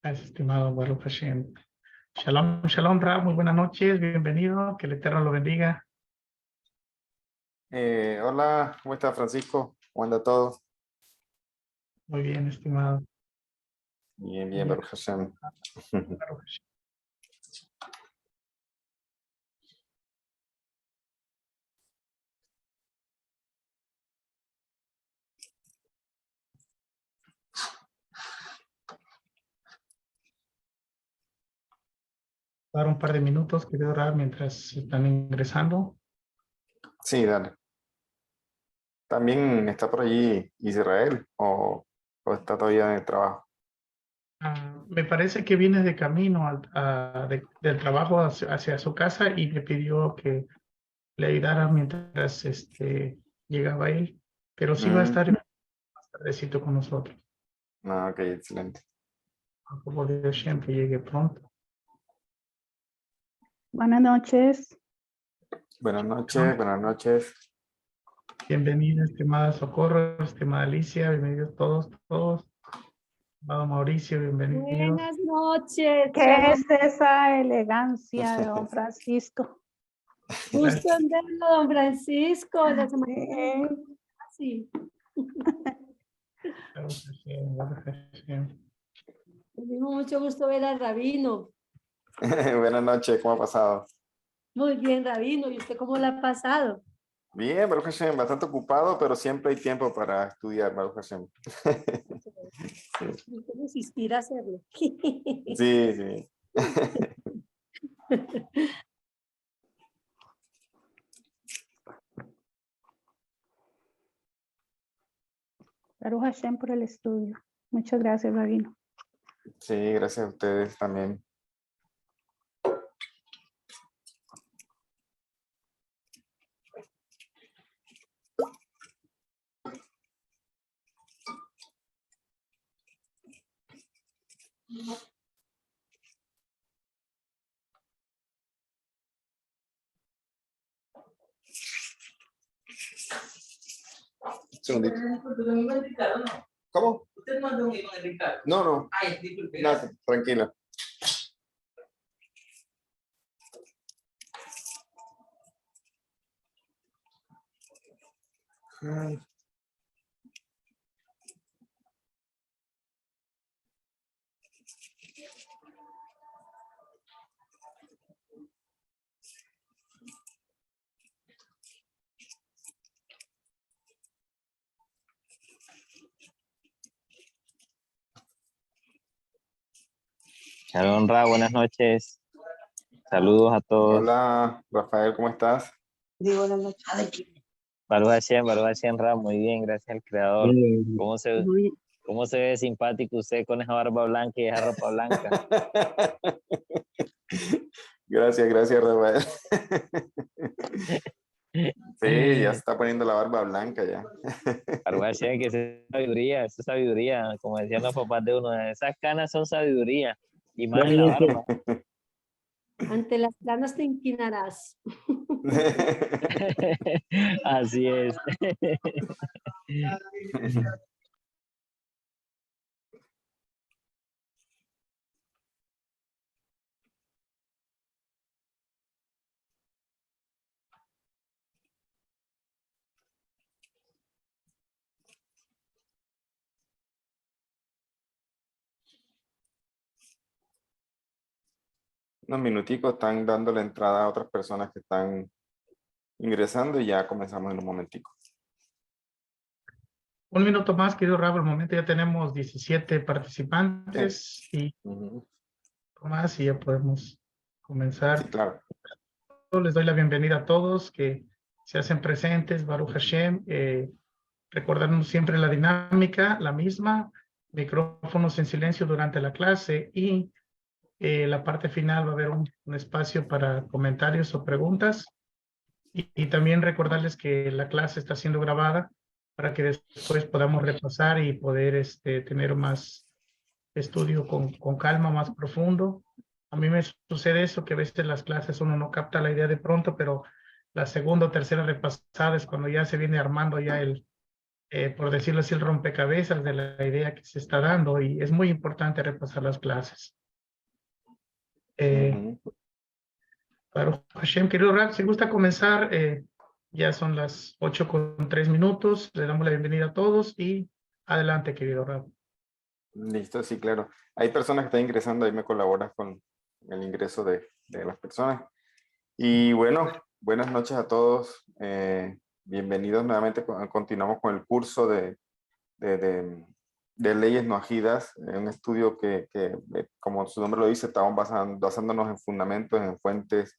Gracias, estimado Baruch Hashem. Shalom, shalom, Rab, muy buenas noches, bienvenido, que el Eterno lo bendiga. Hola, ¿cómo está Francisco? ¿Cómo anda todo? Muy bien, estimado. Bien, Bien, Baruch Hashem. Baruch Hashem. Dar un par de minutos, querido Rab, mientras están ingresando. Sí, dale. ¿También está por allí Israel o está todavía en el trabajo? Me parece que viene de camino del trabajo hacia su casa y me pidió que le ayudara mientras llegaba él, pero sí va a estar más tardecito con nosotros. Ok, excelente. Por favor de Hashem, que llegue pronto. Buenas noches. Buenas noches, buenas noches. Bienvenida, estimada Socorro, estimada Alicia, bienvenidos todos. Estimado Mauricio, bienvenido. Buenas noches. ¿Qué Shalom. es esa elegancia de don Francisco? Gusto en verlo, don Francisco. La semana Sí. sí. Baruch Hashem, Baruch Hashem. Tenemos mucho gusto ver al Rabino. Buenas noches, ¿cómo ha pasado? Muy bien, Rabino. ¿Y usted cómo la ha pasado? Bien, Baruch Hashem, bastante ocupado, pero siempre hay tiempo para estudiar, Baruch Hashem. Usted nos inspira a hacerlo. Sí, sí. Baruch Hashem por el estudio. Muchas gracias, Rabino. Sí, gracias a ustedes también. Segundito. ¿Cómo? ¿Usted no mandó un email con el Ricardo? No, no. Ay, disculpe. No, tranquila. Ay. Shalom Ra, buenas noches. Saludos a todos. Hola, Rafael, ¿cómo estás? Sí, buenas noches. Baruch Hashem Ra, muy bien, gracias al creador. ¿Cómo se ve simpático usted con esa barba blanca y esa ropa blanca? Gracias, Rafael. Sí, ya se está poniendo la barba blanca ya. Baruch Hashem, que esa es sabiduría, como decían los papás de uno, esas canas son sabiduría, y más en la barba. Ante las planas te inclinarás. Así es. Unos minuticos están dando la entrada a otras personas que están ingresando y ya comenzamos en un momentico. Un minuto más, querido Rab, al momento ya tenemos 17 participantes y más y ya podemos comenzar. Sí, claro. Les doy la bienvenida a todos que se hacen presentes, Baruch Hashem. Recordarnos siempre la dinámica, la misma, micrófonos en silencio durante la clase y la parte final va a haber un espacio para comentarios o preguntas. Y también recordarles que la clase está siendo grabada para que después podamos repasar y poder tener más estudio con calma, más profundo. A mí me sucede eso, que a veces las clases uno no capta la idea de pronto, pero la segunda o tercera repasada es cuando ya se viene armando ya por decirlo así, el rompecabezas de la idea que se está dando y es muy importante repasar las clases. Ujú. Baruch Hashem, querido Rab, si gusta comenzar, ya son las 8:03. Le damos la bienvenida a todos y adelante, querido Rab. Listo, sí, claro. Hay personas que están ingresando, ahí me colaboras con el ingreso de las personas. Y bueno, buenas noches a todos. Bienvenidos nuevamente. Continuamos con el curso de leyes no agidas, un estudio que, como su nombre lo dice, estamos basándonos en fundamentos, en fuentes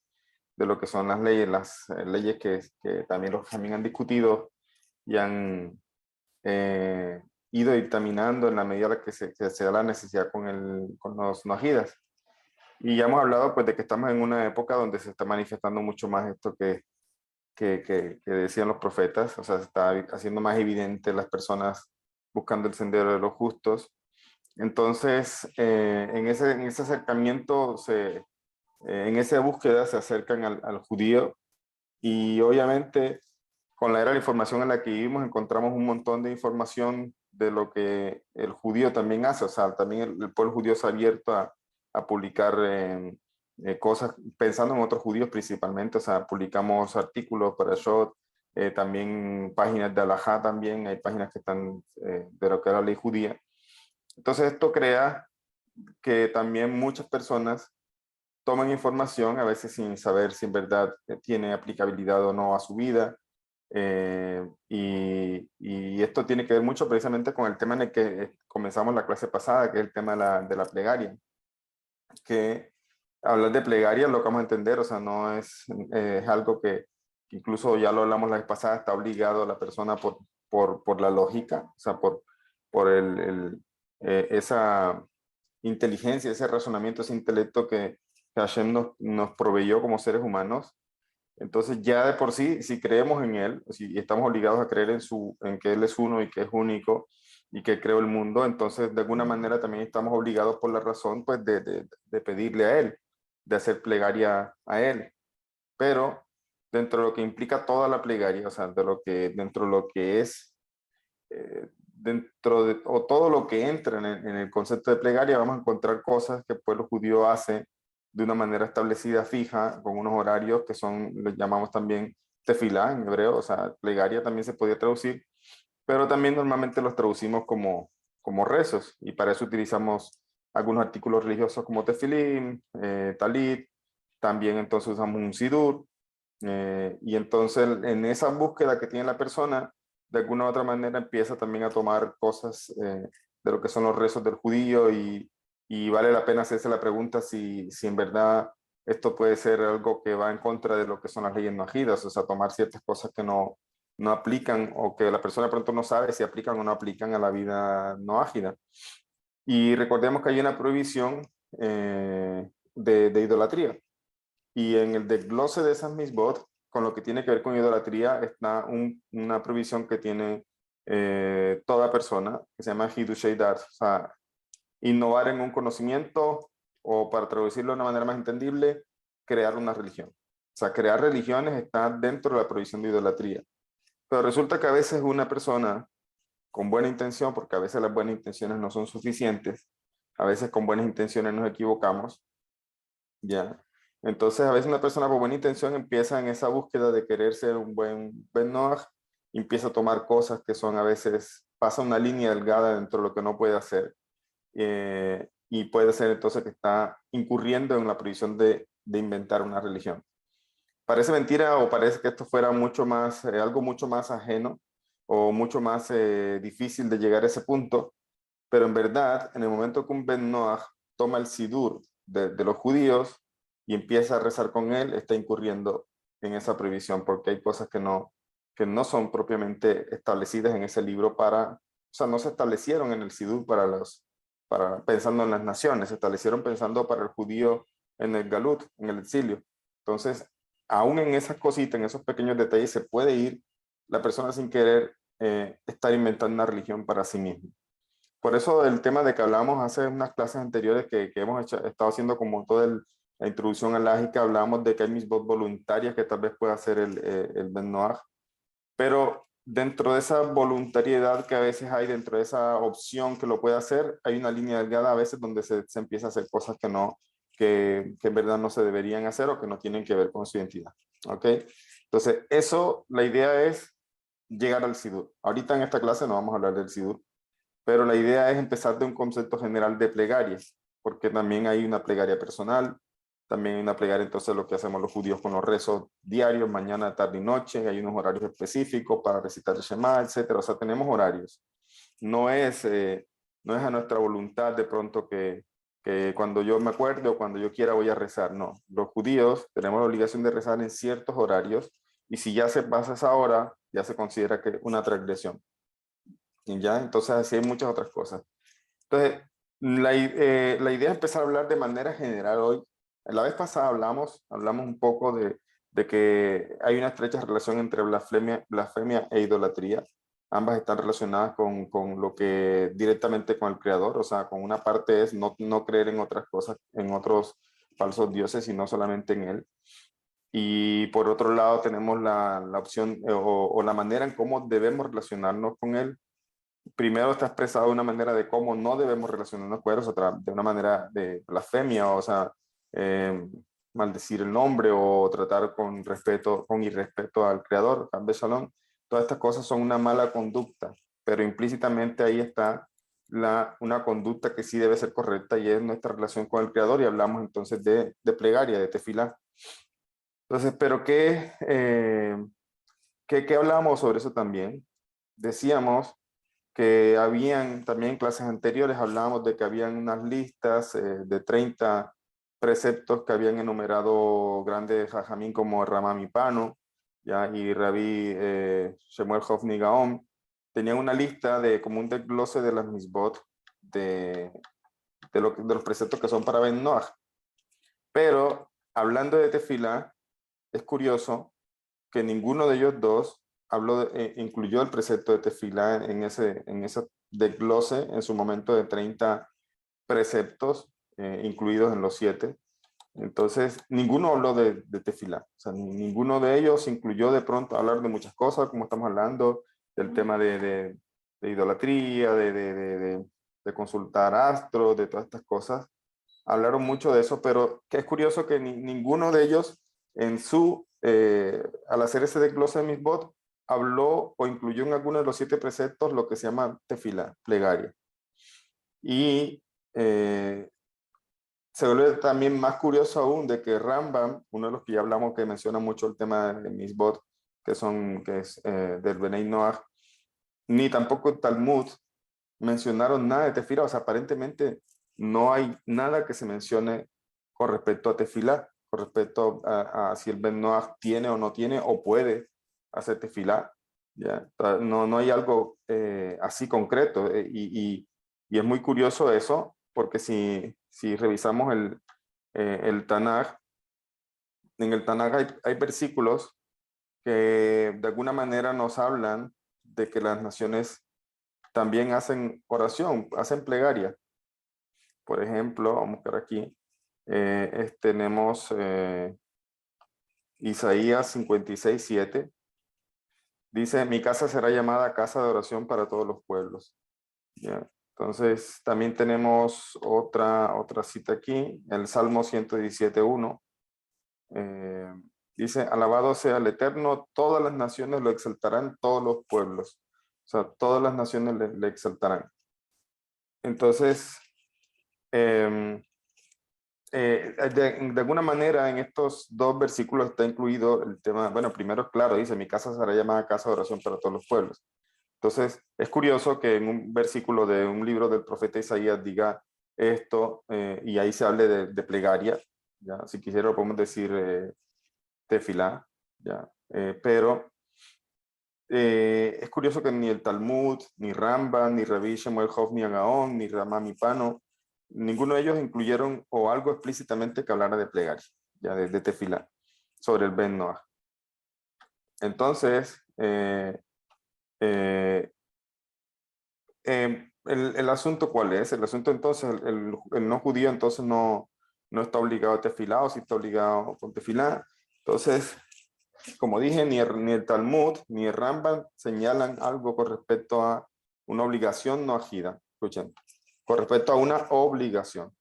de lo que son las leyes que también los también han discutido y han ido dictaminando en la medida en la que se da la necesidad con los no agidas. Y ya hemos hablado pues de que estamos en una época donde se está manifestando mucho más esto que decían los profetas, o sea, se está haciendo más evidente las personas buscando el sendero de los justos. Entonces, en ese acercamiento, en esa búsqueda se acercan al judío y obviamente con la era de la información en la que vivimos encontramos un montón de información de lo que el judío también hace, o sea, también el pueblo judío se ha abierto a publicar cosas pensando en otros judíos principalmente, o sea, publicamos artículos para Shot, también páginas de Alajá también, hay páginas que están de lo que era la ley judía. Entonces esto crea que también muchas personas toman información, a veces sin saber si en verdad tiene aplicabilidad o no a su vida. Y esto tiene que ver mucho precisamente con el tema en el que comenzamos la clase pasada, que es el tema de la plegaria. Que hablar de plegaria lo que vamos a entender, o sea, no es, es algo que incluso ya lo hablamos la vez pasada, está obligado a la persona por la lógica, o sea, por esa inteligencia, ese razonamiento, ese intelecto que Hashem nos proveyó como seres humanos. Entonces ya de por sí, si creemos en Él, si estamos obligados a creer en que Él es uno y que es único y que creó el mundo, entonces de alguna manera también estamos obligados por la razón pues de pedirle a Él, de hacer plegaria a Él. Pero dentro de lo que implica toda la plegaria, o sea, dentro de lo que es, o todo lo que entra en el concepto de plegaria, vamos a encontrar cosas que el pueblo judío hace de una manera establecida, fija, con unos horarios que son, los llamamos también tefilá en hebreo, o sea, plegaria también se podía traducir, pero también normalmente los traducimos como rezos, y para eso utilizamos algunos artículos religiosos como tefilim, talit, también entonces usamos un sidur, y entonces en esa búsqueda que tiene la persona, de alguna u otra manera empieza también a tomar cosas de lo que son los rezos del judío y vale la pena hacerse la pregunta si en verdad esto puede ser algo que va en contra de lo que son las leyes no agidas, o sea, tomar ciertas cosas que no aplican o que la persona pronto no sabe si aplican o no aplican a la vida no ágida. Y recordemos que hay una prohibición de idolatría. Y en el desglose de esas misbot, con lo que tiene que ver con idolatría, está una provisión que tiene toda persona, que se llama Hidushei Dart, o sea, innovar en un conocimiento, o para traducirlo de una manera más entendible, crear una religión. O sea, crear religiones está dentro de la provisión de idolatría. Pero resulta que a veces una persona con buena intención, porque a veces las buenas intenciones no son suficientes, a veces con buenas intenciones nos equivocamos, ¿ya? Entonces, a veces una persona con buena intención empieza en esa búsqueda de querer ser un buen Ben Noach, empieza a tomar cosas que son a veces, pasa una línea delgada dentro de lo que no puede hacer. Y puede ser entonces que está incurriendo en la prohibición de inventar una religión. Parece mentira o parece que esto fuera mucho más, algo mucho más ajeno o mucho más difícil de llegar a ese punto, pero en verdad, en el momento que un Ben Noach toma el Sidur de los judíos y empieza a rezar con él, está incurriendo en esa prohibición, porque hay cosas que no son propiamente establecidas en ese libro o sea, no se establecieron en el Sidur pensando en las naciones, se establecieron pensando para el judío en el Galut, en el exilio. Entonces, aún en esas cositas, en esos pequeños detalles, se puede ir la persona sin querer estar inventando una religión para sí misma. Por eso el tema de que hablamos hace unas clases anteriores que hemos estado haciendo como toda la introducción a la lógica, hablábamos de que hay misbot voluntarias que tal vez pueda hacer el Ben Noach, pero dentro de esa voluntariedad que a veces hay, dentro de esa opción que lo puede hacer, hay una línea delgada a veces donde se empieza a hacer cosas que en verdad no se deberían hacer o que no tienen que ver con su identidad. ¿Ok? Entonces, eso, la idea es llegar al SIDUR. Ahorita en esta clase no vamos a hablar del SIDUR, pero la idea es empezar de un concepto general de plegarias, porque también hay una plegaria personal, también hay una plegaria, entonces lo que hacemos los judíos con los rezos diarios, mañana, tarde y noche, hay unos horarios específicos para recitar el Shema, etcétera. O sea, tenemos horarios. No es a nuestra voluntad de pronto que cuando yo me acuerde o cuando yo quiera voy a rezar. No, los judíos tenemos la obligación de rezar en ciertos horarios y si ya se pasa esa hora, ya se considera que una transgresión. Y ya, entonces así hay muchas otras cosas. Entonces, la idea es empezar a hablar de manera general hoy. La vez pasada hablamos un poco de que hay una estrecha relación entre blasfemia e idolatría. Ambas están relacionadas con lo que directamente con el Creador, o sea, con una parte es no creer en otras cosas, en otros falsos dioses, sino solamente en Él. Y por otro lado tenemos la opción o la manera en cómo debemos relacionarnos con Él. Primero está expresado de una manera de cómo no debemos relacionarnos con Él, de una manera de blasfemia, o sea, maldecir el nombre o tratar con irrespeto al Creador, Habbe Shalom. Todas estas cosas son una mala conducta, pero implícitamente ahí está una conducta que sí debe ser correcta y es nuestra relación con el Creador, y hablamos entonces de plegaria, de tefilá. Entonces, pero ¿qué hablábamos sobre eso también? Decíamos que habían, también en clases anteriores hablábamos de que habían unas listas de 30 preceptos que habían enumerado grandes jajamín como Ramam Ipano, ¿ya? Y Rabí Shemuel Hofni Gaon. Tenían una lista como un desglose de las misbot, de los preceptos que son para Ben Noach. Pero hablando de tefilá, es curioso que ninguno de ellos dos incluyó el precepto de tefilá en ese desglose en su momento de 30 preceptos, incluidos en los 7. Entonces, ninguno habló de tefilá. O sea, ninguno de ellos incluyó de pronto hablar de muchas cosas, como estamos hablando, del tema de idolatría, de consultar astros, de todas estas cosas. Hablaron mucho de eso, pero que es curioso que ninguno de ellos al hacer ese desglose de misbot, habló o incluyó en alguno de los 7 preceptos lo que se llama tefilá, plegaria. Y se vuelve también más curioso aún de que Rambam, uno de los que ya hablamos, que menciona mucho el tema de misbot, que es del Benei Noach, ni tampoco el Talmud mencionaron nada de tefilá. O sea, aparentemente no hay nada que se mencione con respecto a tefilá, con respecto a si el Ben Noach tiene o no tiene o puede hacer tefilá. ¿Ya? No hay algo así concreto, y es muy curioso eso, porque si revisamos el Tanaj, en el Tanaj hay versículos que de alguna manera nos hablan de que las naciones también hacen oración, hacen plegaria. Por ejemplo, vamos a buscar aquí, tenemos Isaías 56:7. Dice, mi casa será llamada casa de oración para todos los pueblos. ¿Ya? Entonces, también tenemos otra cita aquí, el Salmo 117:1. Dice, alabado sea el Eterno, todas las naciones lo exaltarán, todos los pueblos. O sea, todas las naciones le exaltarán. Entonces, de alguna manera en estos 2 versículos está incluido el tema, bueno, primero, claro, dice, mi casa será llamada casa de oración para todos los pueblos. Entonces, es curioso que en un versículo de un libro del profeta Isaías diga esto, y ahí se hable de plegaria, ¿ya? Si quisiera lo podemos decir tefilá, ¿ya? Pero es curioso que ni el Talmud, ni Rambam, ni Rabí Shemuel Hofni Gaon, ni Ramam Ipano, ninguno de ellos incluyeron o algo explícitamente que hablara de plegaria, ya de tefilá, sobre el Ben Noach. Entonces, el asunto, ¿cuál es? El asunto entonces, el no judío entonces no está obligado a tefilá, o si está obligado con tefilá. Entonces, como dije, ni el Talmud ni el Rambam señalan algo con respecto a una obligación no ajida. Escuchen, con respecto a una obligación.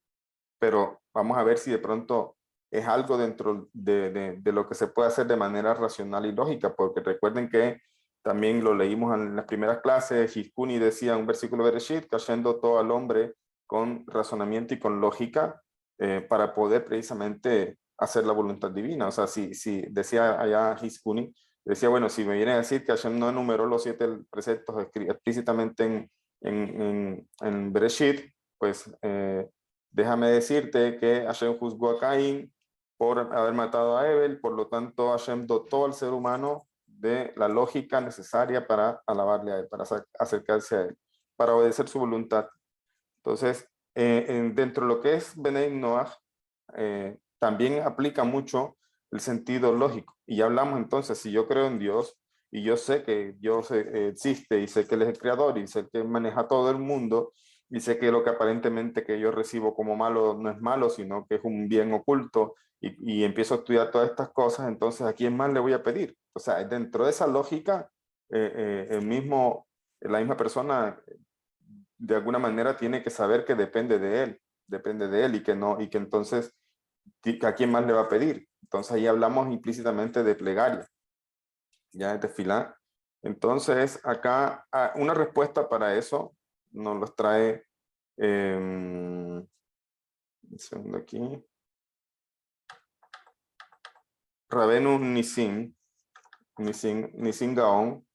Pero vamos a ver si de pronto es algo dentro de lo que se puede hacer de manera racional y lógica, porque recuerden que también lo leímos en las primeras clases, Hiskuni decía un versículo de Bereshit, cayendo todo al hombre con razonamiento y con lógica para poder precisamente hacer la voluntad divina. O sea, si decía allá Hiskuni, decía, bueno, si me vienen a decir que Hashem no enumeró los 7 preceptos explícitamente en Bereshit, pues déjame decirte que Hashem juzgó a Caín por haber matado a Abel, por lo tanto Hashem dotó al ser humano de la lógica necesaria para alabarle a él, para acercarse a él, para obedecer su voluntad. Entonces, dentro de lo que es Benei Noach, también aplica mucho el sentido lógico. Y ya hablamos entonces, si yo creo en Dios, y yo sé que Dios existe, y sé que Él es el creador, y sé que maneja todo el mundo, y sé que lo que aparentemente que yo recibo como malo no es malo, sino que es un bien oculto, y empiezo a estudiar todas estas cosas, entonces ¿a quién más le voy a pedir? O sea, dentro de esa lógica, la misma persona de alguna manera tiene que saber que depende de él, y que no, y que entonces ¿a quién más le va a pedir? Entonces ahí hablamos implícitamente de plegaria, ya de tefilá. Entonces acá una respuesta para eso nos los trae un segundo aquí. Rabenu Nisim Gaon,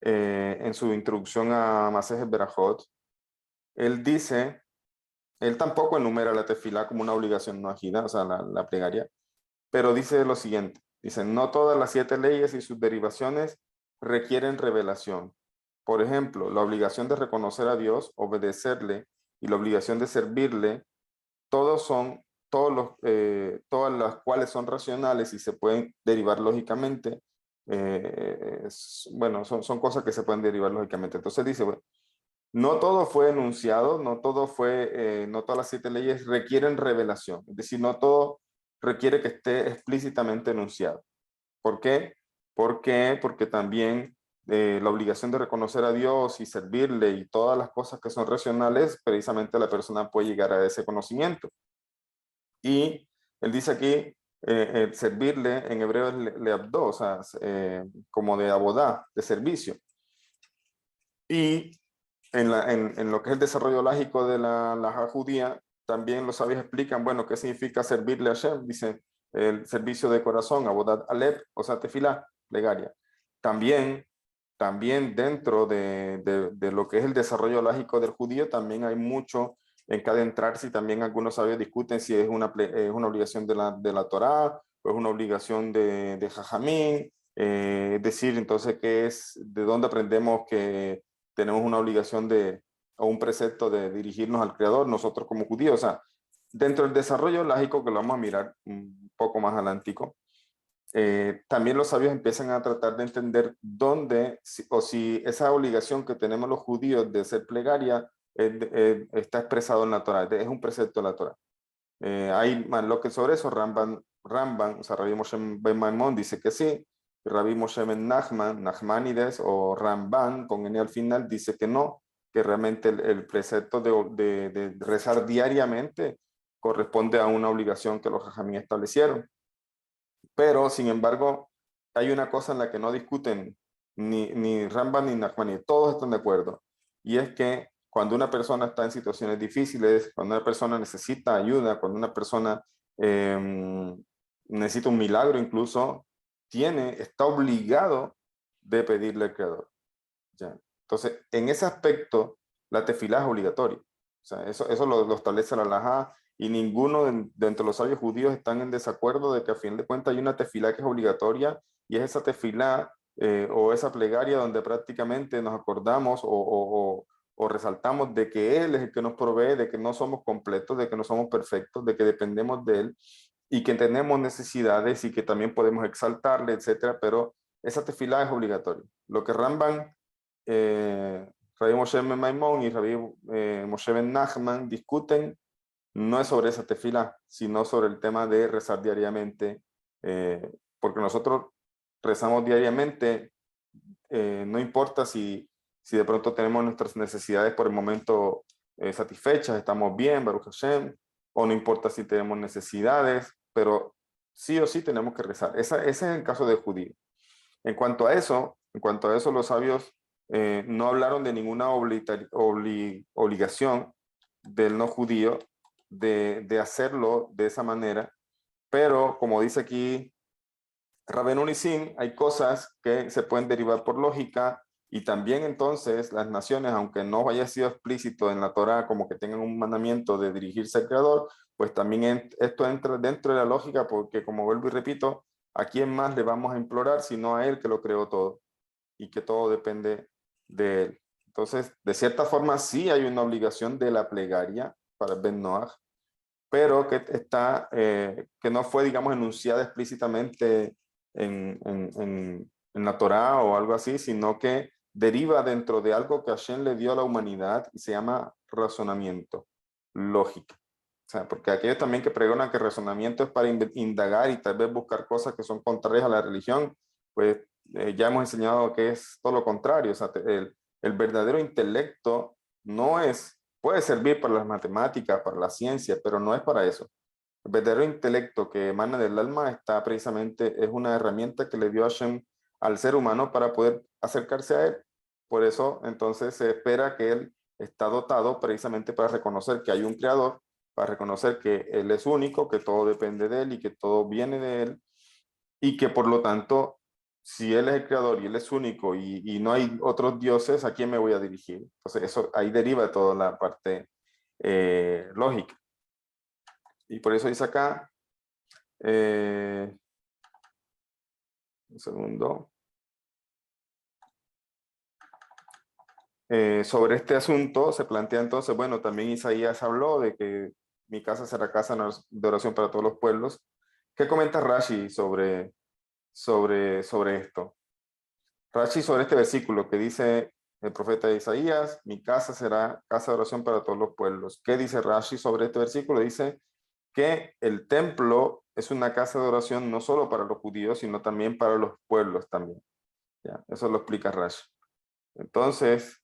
en su introducción a Masejet Berajot, él dice, él tampoco enumera la tefilá como una obligación no ajida, o sea, la plegaria, pero dice lo siguiente, dice, no todas las 7 leyes y sus derivaciones requieren revelación. Por ejemplo, la obligación de reconocer a Dios, obedecerle, y la obligación de servirle, todas las cuales son racionales y se pueden derivar lógicamente. Bueno, son cosas que se pueden derivar lógicamente. Entonces dice, bueno, no todo fue enunciado, no todas las 7 leyes requieren revelación. Es decir, no todo requiere que esté explícitamente enunciado. ¿Por qué? Porque también la obligación de reconocer a Dios y servirle y todas las cosas que son racionales, precisamente la persona puede llegar a ese conocimiento. Y él dice aquí, servirle en hebreo es leabdó, o sea, como de abodá, de servicio. Y en lo que es el desarrollo lógico de la judía, también los sabios explican, bueno, qué significa servirle a Hashem. Dice, el servicio de corazón, abodat alep, o sea, tefilá, plegaria. También dentro de lo que es el desarrollo lógico del judío, también hay mucho en cada entrarse, y también algunos sabios discuten si es una obligación de la Torá o es una obligación de Jajamín. Es decir, entonces, ¿de dónde aprendemos que tenemos una obligación o un precepto de dirigirnos al Creador, nosotros como judíos? O sea, dentro del desarrollo lógico, que lo vamos a mirar un poco más adelantico, también los sabios empiezan a tratar de entender si esa obligación que tenemos los judíos de ser plegaria está expresado en la Torá, es un precepto de la Torá. Hay más lo que sobre eso, Ramban, o sea, Rabbi Moshe ben Maimón dice que sí, Rabbi Moshe ben Nachmanides o Ramban con N al final dice que no, que realmente el precepto de rezar diariamente corresponde a una obligación que los jajamí establecieron. Pero, sin embargo, hay una cosa en la que no discuten ni Ramban ni Nachmanides, todos están de acuerdo, y es que cuando una persona está en situaciones difíciles, cuando una persona necesita ayuda, cuando una persona necesita un milagro incluso, está obligado de pedirle al Creador. ¿Ya? Entonces, en ese aspecto, la tefilá es obligatoria. O sea, eso lo establece la halajá, y ninguno de entre los sabios judíos están en desacuerdo de que a fin de cuentas hay una tefilá que es obligatoria, y es esa tefilá o esa plegaria donde prácticamente nos acordamos o resaltamos de que Él es el que nos provee, de que no somos completos, de que no somos perfectos, de que dependemos de Él y que tenemos necesidades y que también podemos exaltarle, etcétera, pero esa tefilá es obligatoria. Lo que Ramban, Rabbi Moshe ben Maimón y Rabbi Moshe ben Nachman discuten no es sobre esa tefilá, sino sobre el tema de rezar diariamente, porque nosotros rezamos diariamente, no importa si de pronto tenemos nuestras necesidades por el momento satisfechas, estamos bien, Baruch Hashem, o no importa si tenemos necesidades, pero sí o sí tenemos que rezar. Ese es el caso de judío. En cuanto a eso, los sabios no hablaron de ninguna obligación del no judío de hacerlo de esa manera, pero como dice aquí Rabenu Nissim, hay cosas que se pueden derivar por lógica, y también entonces las naciones, aunque no haya sido explícito en la Torá como que tengan un mandamiento de dirigirse al Creador, pues también esto entra dentro de la lógica, porque como vuelvo y repito, ¿a quién más le vamos a implorar sino a Él que lo creó todo y que todo depende de Él? Entonces, de cierta forma sí hay una obligación de la plegaria para Ben Noach, pero que no fue, digamos, enunciada explícitamente en la Torá o algo así, sino que deriva dentro de algo que Hashem le dio a la humanidad y se llama razonamiento, lógica. O sea, porque aquellos también que pregonan que razonamiento es para indagar y tal vez buscar cosas que son contrarias a la religión, pues ya hemos enseñado que es todo lo contrario. O sea, el verdadero intelecto puede servir para las matemáticas, para la ciencia, pero no es para eso. El verdadero intelecto que emana del alma es una herramienta que le dio Hashem al ser humano para poder acercarse a él. Por eso, entonces, se espera que él está dotado precisamente para reconocer que hay un creador, para reconocer que él es único, que todo depende de él y que todo viene de él, y que por lo tanto, si él es el creador y él es único y no hay otros dioses, ¿a quién me voy a dirigir? Entonces, eso ahí deriva toda la parte lógica. Y por eso dice acá, un segundo. Sobre este asunto se plantea entonces, bueno, también Isaías habló de que mi casa será casa de oración para todos los pueblos. ¿Qué comenta Rashi sobre esto? Rashi sobre este versículo que dice el profeta Isaías, mi casa será casa de oración para todos los pueblos. ¿Qué dice Rashi sobre este versículo? Dice que el templo es una casa de oración no solo para los judíos, sino también para los pueblos también. ¿Ya? Eso lo explica Rashi. Entonces,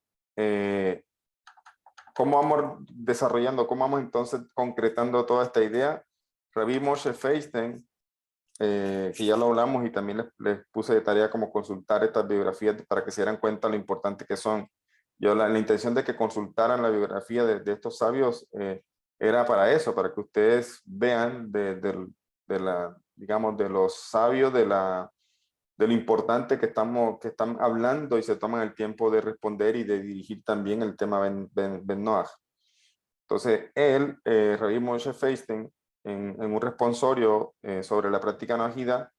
¿cómo vamos desarrollando, cómo vamos entonces concretando toda esta idea? Rabbi Moshe Feinstein, que ya lo hablamos y también les puse de tarea como consultar estas biografías para que se dieran cuenta lo importante que son. La intención de que consultaran la biografía de estos sabios era para eso, para que ustedes vean digamos, de los sabios, de lo importante que están hablando y se toman el tiempo de responder y de dirigir también el tema Ben Noach. Entonces, Rabbi Moshe Feinstein, en un responsorio sobre la práctica noajida,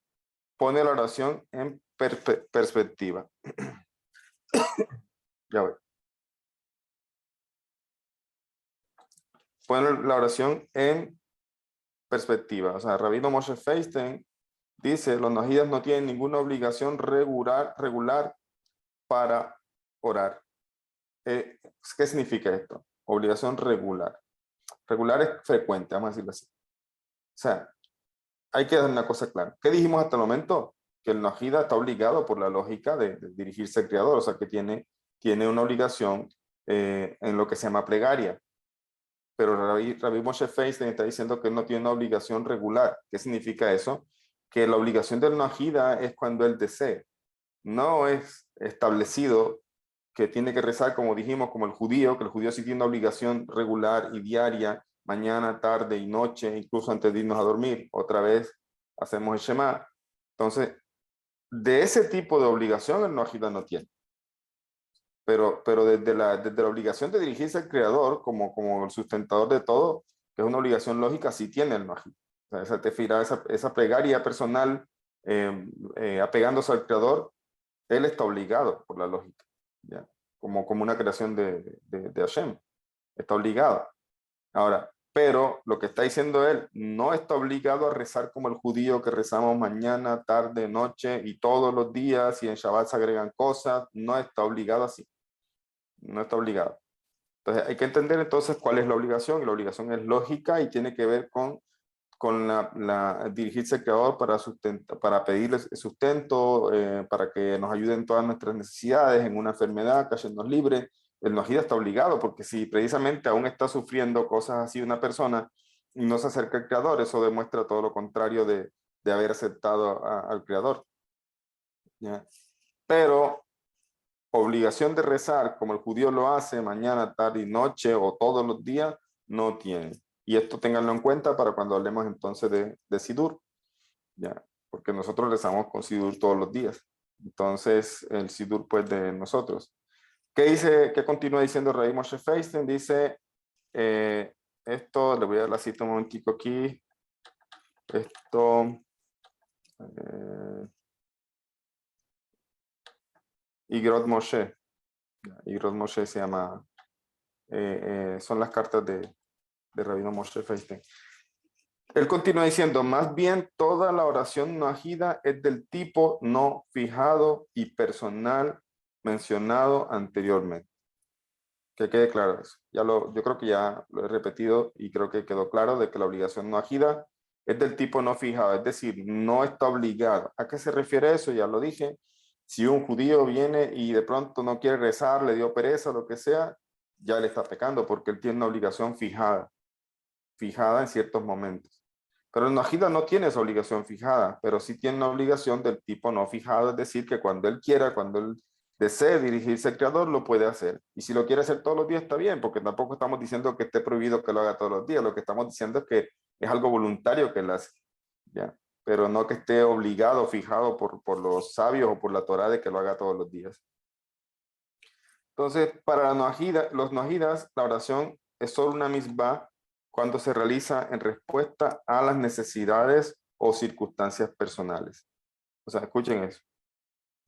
pone la oración en perspectiva. Ya voy. Pone la oración en perspectiva. O sea, Rabbi Moshe Feinstein dice, los noajidas no tienen ninguna obligación regular para orar. ¿Qué significa esto? Obligación regular. Regular es frecuente, vamos a decirlo así. O sea, hay que dar una cosa clara. ¿Qué dijimos hasta el momento? Que el Noajida está obligado por la lógica de dirigirse al Creador, o sea, que tiene una obligación en lo que se llama plegaria. Pero Rabbi Moshe Feinstein está diciendo que él no tiene una obligación regular. ¿Qué significa eso? Que la obligación del Noajida es cuando él desee. No es establecido que tiene que rezar, como dijimos, como el judío, que el judío sí tiene una obligación regular y diaria, mañana, tarde y noche, incluso antes de irnos a dormir. Otra vez hacemos el Shema. Entonces, de ese tipo de obligación el Noajida no tiene. Pero desde la obligación de dirigirse al Creador como el sustentador de todo, que es una obligación lógica, sí tiene el Noajida. O sea, esa tefilá, esa plegaria personal apegándose al Creador, él está obligado por la lógica, ¿ya? Como una creación de Hashem. Está obligado. Ahora, pero lo que está diciendo él, no está obligado a rezar como el judío que rezamos mañana, tarde, noche y todos los días, y en Shabbat se agregan cosas. No está obligado así. No está obligado. Entonces hay que entender entonces cuál es la obligación. Y la obligación es lógica y tiene que ver con con dirigirse al Creador para pedirle sustento, para que nos ayude en todas nuestras necesidades, en una enfermedad, que nos libre. El Noahida está obligado, porque si precisamente aún está sufriendo cosas así una persona y no se acerca al Creador, eso demuestra todo lo contrario de haber aceptado al Creador. ¿Ya? Pero obligación de rezar, como el judío lo hace mañana, tarde y noche o todos los días, no tiene. Y esto ténganlo en cuenta para cuando hablemos entonces de Sidur, ¿ya? Porque nosotros rezamos con Sidur todos los días. Entonces, el Sidur pues de nosotros. ¿Qué dice, qué continúa diciendo Rabbi Moshe Feinstein? Dice, esto, le voy a dar la cita un momentico aquí. Esto, Igrot Moshe. Igrot Moshe se llama, son las cartas de Rabino Moshe Feinstein. Él continúa diciendo, más bien toda la oración noahida es del tipo no fijado y personal mencionado anteriormente. Que quede claro eso. Yo creo que ya lo he repetido y creo que quedó claro de que la obligación noahida es del tipo no fijado, es decir, no está obligado. ¿A qué se refiere eso? Ya lo dije. Si un judío viene y de pronto no quiere rezar, le dio pereza, lo que sea, ya le está pecando porque él tiene una obligación fijada en ciertos momentos. Pero el noahida no tiene esa obligación fijada, pero sí tiene una obligación del tipo no fijado, es decir, que cuando él quiera, cuando él desee dirigirse al Creador, lo puede hacer. Y si lo quiere hacer todos los días, está bien, porque tampoco estamos diciendo que esté prohibido que lo haga todos los días. Lo que estamos diciendo es que es algo voluntario que él hace, ¿ya? Pero no que esté obligado, fijado por los sabios o por la Torá de que lo haga todos los días. Entonces, para los noahidas, la oración es solo una misbah cuando se realiza en respuesta a las necesidades o circunstancias personales. O sea, escuchen eso.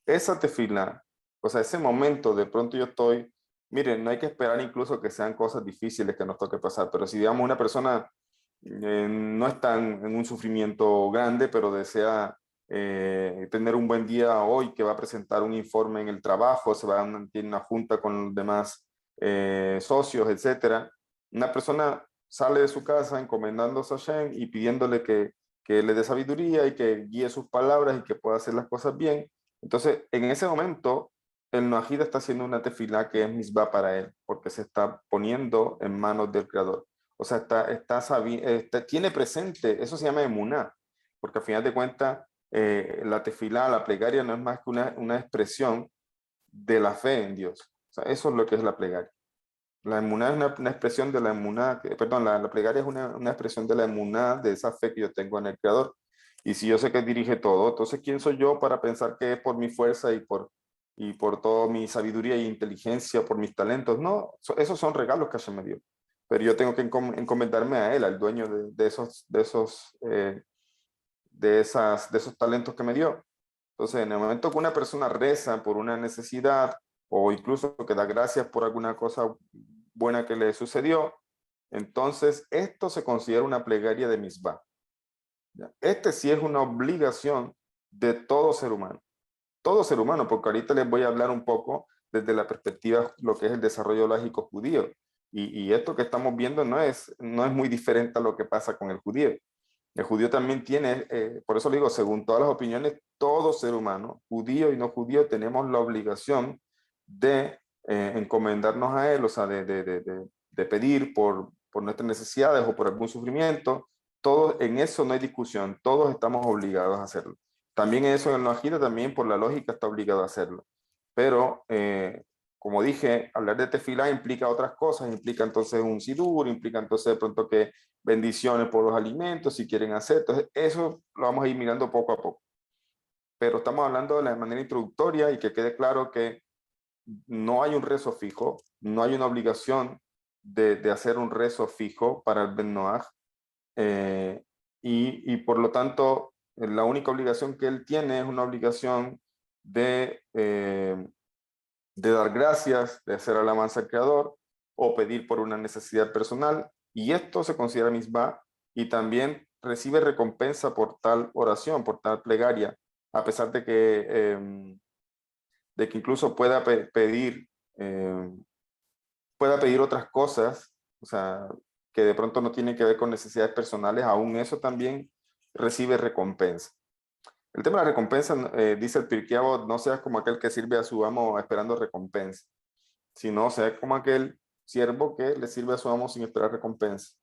Esa tefilá, o sea, ese momento de pronto yo estoy, miren, no hay que esperar incluso que sean cosas difíciles que nos toque pasar, pero si digamos una persona no está en un sufrimiento grande, pero desea tener un buen día hoy, que va a presentar un informe en el trabajo, tiene una junta con los demás socios, etcétera. Una persona sale de su casa encomendándose a Hashem y pidiéndole que le dé sabiduría y que guíe sus palabras y que pueda hacer las cosas bien. Entonces, en ese momento, el noahida está haciendo una tefilá que es misbah para él, porque se está poniendo en manos del Creador. O sea, tiene presente, eso se llama emuná, porque al final de cuentas, la tefilá, la plegaria, no es más que una expresión de la fe en Dios. O sea, eso es lo que es la plegaria. La emuná es una expresión de la emuná, perdón, la plegaria es una expresión de la emuná, de esa fe que yo tengo en el Creador. Y si yo sé que dirige todo, entonces ¿quién soy yo para pensar que es por mi fuerza y por toda mi sabiduría e inteligencia, por mis talentos? No, esos son regalos que Hashem me dio. Pero yo tengo que encomendarme a Él, al dueño de esos talentos que me dio. Entonces, en el momento que una persona reza por una necesidad o incluso que da gracias por alguna cosa buena que le sucedió, entonces esto se considera una plegaria de misbah. Este sí es una obligación de todo ser humano. Todo ser humano, porque ahorita les voy a hablar un poco desde la perspectiva lo que es el desarrollo lógico judío. Y esto que estamos viendo no es muy diferente a lo que pasa con el judío. El judío también tiene, por eso le digo, según todas las opiniones, todo ser humano, judío y no judío, tenemos la obligación de encomendarnos a él, o sea, de pedir por nuestras necesidades o por algún sufrimiento. Todos, en eso no hay discusión, todos estamos obligados a hacerlo. También eso en el noahida, también por la lógica está obligado a hacerlo. Pero, como dije, hablar de tefilá implica otras cosas, implica entonces un sidur, implica entonces de pronto que bendiciones por los alimentos, si quieren hacer. Entonces, eso lo vamos a ir mirando poco a poco. Pero estamos hablando de la manera introductoria y que quede claro que no hay un rezo fijo, no hay una obligación de hacer un rezo fijo para el Ben Noach. Y por lo tanto, la única obligación que él tiene es una obligación de dar gracias, de hacer alabanza al Creador o pedir por una necesidad personal. Y esto se considera misbah y también recibe recompensa por tal oración, por tal plegaria, a pesar de que incluso pueda pedir otras cosas. O sea, que de pronto no tienen que ver con necesidades personales, aún eso también recibe recompensa. El tema de la recompensa, dice el Pirkei Avot, no seas como aquel que sirve a su amo esperando recompensa, sino sea como aquel siervo que le sirve a su amo sin esperar recompensa.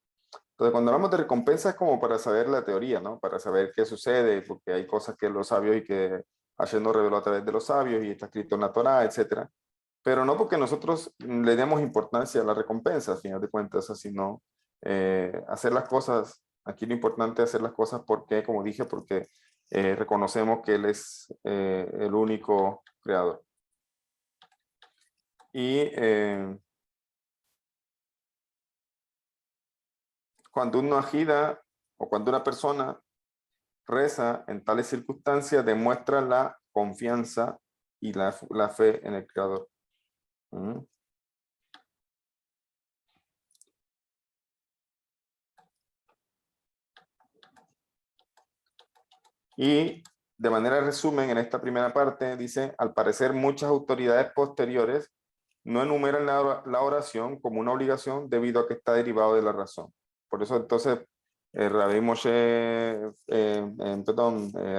Entonces, cuando hablamos de recompensa es como para saber la teoría, ¿no? Para saber qué sucede, porque hay cosas que los sabios y que Hashem nos reveló a través de los sabios y está escrito en la Torá, etc. Pero no porque nosotros le demos importancia a la recompensa, a final de cuentas, sino hacer las cosas, aquí lo importante es hacer las cosas porque, como dije, porque reconocemos que Él es el único creador. Y cuando uno agida o cuando una persona reza en tales circunstancias, demuestra la confianza y la fe en el Creador. Y de manera de resumen, en esta primera parte dice, al parecer muchas autoridades posteriores no enumeran la oración como una obligación debido a que está derivado de la razón. Por eso entonces Rabbi Moshe,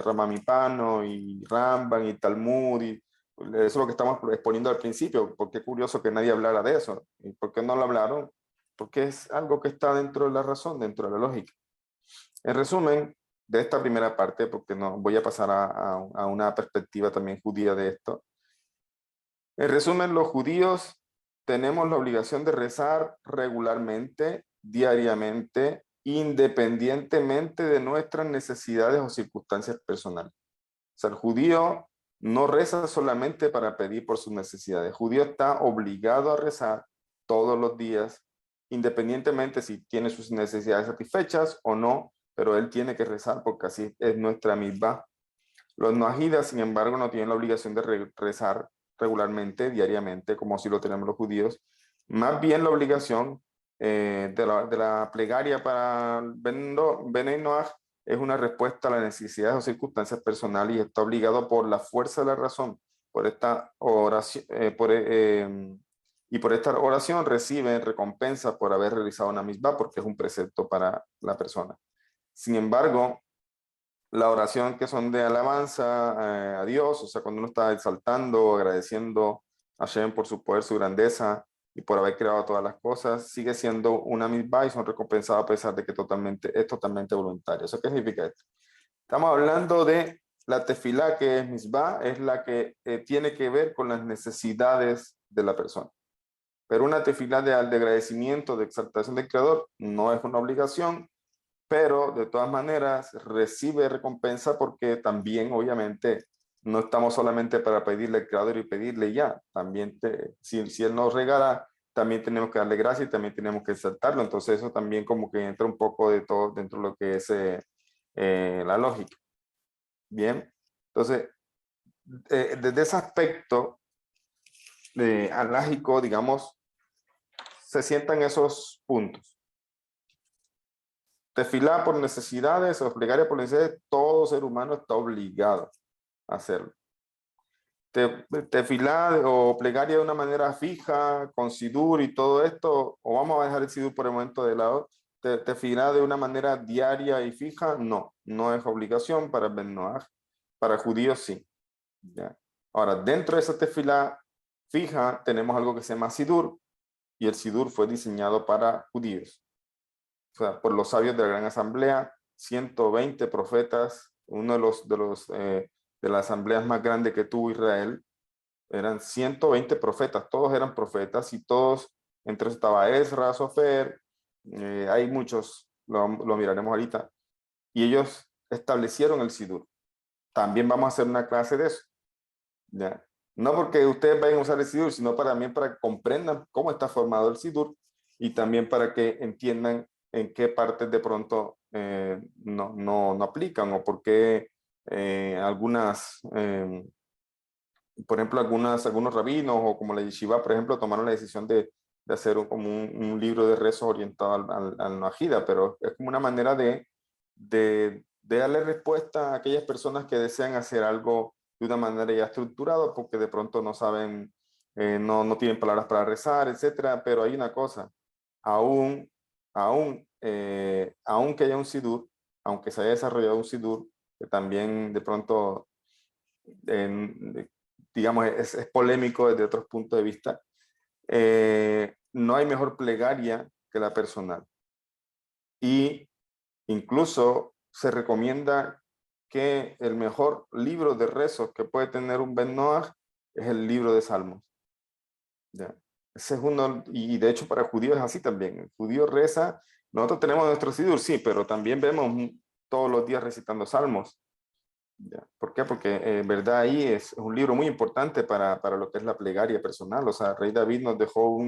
Ramamipano y Ramban y Talmud, y eso es lo que estamos exponiendo al principio, porque es curioso que nadie hablara de eso. ¿Y por qué no lo hablaron? Porque es algo que está dentro de la razón, dentro de la lógica. En resumen, de esta primera parte, porque no voy a pasar a una perspectiva también judía de esto. En resumen, los judíos tenemos la obligación de rezar regularmente, diariamente, independientemente de nuestras necesidades o circunstancias personales. O sea, el judío no reza solamente para pedir por sus necesidades. El judío está obligado a rezar todos los días, independientemente si tiene sus necesidades satisfechas o no, pero él tiene que rezar porque así es nuestra mitzvah. Los noajidas, sin embargo, no tienen la obligación de rezar regularmente, diariamente, como si lo tenemos los judíos. Más bien la obligación de la plegaria para Benei Noach es una respuesta a las necesidades o circunstancias personales y está obligado por la fuerza de la razón. Por esta oración, y por esta oración recibe recompensa por haber realizado una misma porque es un precepto para la persona. Sin embargo, la oración que son de alabanza a Dios, o sea, cuando uno está exaltando, agradeciendo a Hashem por su poder, su grandeza y por haber creado todas las cosas, sigue siendo una mitzvah y son recompensadas a pesar de que es totalmente voluntario. ¿Eso qué significa esto? Estamos hablando de la tefilá, que es mitzvah, es la que tiene que ver con las necesidades de la persona. Pero una tefilá de agradecimiento, de exaltación del Creador, no es una obligación, pero de todas maneras recibe recompensa porque también obviamente no estamos solamente para pedirle al Creador y pedirle ya, también si Él nos regala, también tenemos que darle gracias y también tenemos que exaltarlo, entonces eso también como que entra un poco de todo dentro de lo que es la lógica. Bien, entonces desde ese aspecto alágico, digamos, se sientan esos puntos. Tefilá por necesidades o plegaria por necesidades, todo ser humano está obligado a hacerlo. Tefilá o plegaria de una manera fija, con sidur y todo esto, o vamos a dejar el sidur por el momento de lado. Tefilá de una manera diaria y fija, no es obligación para Ben Noach, para judíos sí. ¿Ya? Ahora, dentro de esa tefilá fija tenemos algo que se llama sidur, y el sidur fue diseñado para judíos. O sea, por los sabios de la Gran Asamblea, 120 profetas, uno de las asambleas más grandes que tuvo Israel, eran 120 profetas, todos eran profetas y todos, entre ellos estaba Ezra, Sofer, hay muchos, lo miraremos ahorita, y ellos establecieron el Sidur. También vamos a hacer una clase de eso, ¿ya? No porque ustedes vayan a usar el Sidur, sino también para que comprendan cómo está formado el Sidur y también para que entiendan en qué partes de pronto no aplican o por qué algunas, por ejemplo, algunos rabinos o como la yeshiva, por ejemplo, tomaron la decisión de hacer como un libro de rezos orientado al Noajida, pero es como una manera de darle respuesta a aquellas personas que desean hacer algo de una manera ya estructurada porque de pronto no saben, no tienen palabras para rezar, etcétera. Pero hay una cosa, aún aunque haya un sidur, aunque se haya desarrollado un sidur, que también de pronto, digamos, es polémico desde otros puntos de vista, no hay mejor plegaria que la personal. Y incluso se recomienda que el mejor libro de rezos que puede tener un Ben Noach es el libro de Salmos. ¿Ya? Ese es uno, y de hecho para judíos es así también. El judío reza, nosotros tenemos nuestro sidur, sí, pero también vemos todos los días recitando Salmos. ¿Ya? ¿Por qué? Porque en verdad ahí es un libro muy importante para lo que es la plegaria personal. O sea, Rey David nos dejó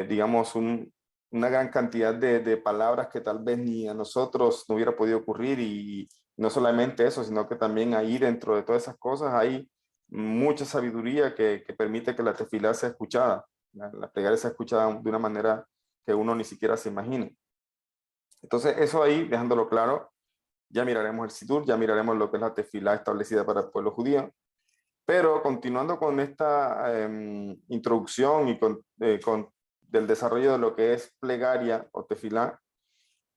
digamos, una gran cantidad de palabras que tal vez ni a nosotros no hubiera podido ocurrir, y no solamente eso, sino que también ahí dentro de todas esas cosas hay mucha sabiduría que permite que la tefilá sea escuchada, la plegaria sea escuchada de una manera que uno ni siquiera se imagine. Entonces eso ahí, dejándolo claro, ya miraremos el sidur, ya miraremos lo que es la tefilá establecida para el pueblo judío. Pero continuando con esta introducción y con del desarrollo de lo que es plegaria o tefilá,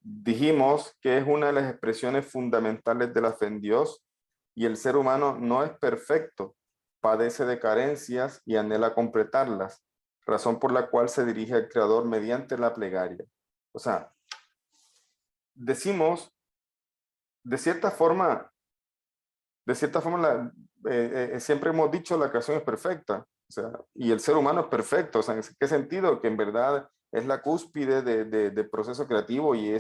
dijimos que es una de las expresiones fundamentales de la fe en Dios, y el ser humano no es perfecto, padece de carencias y anhela completarlas, razón por la cual se dirige al Creador mediante la plegaria. O sea, decimos, de cierta forma, siempre hemos dicho la creación es perfecta, o sea, y el ser humano es perfecto. O sea, ¿en qué sentido? Que en verdad es la cúspide de proceso creativo, y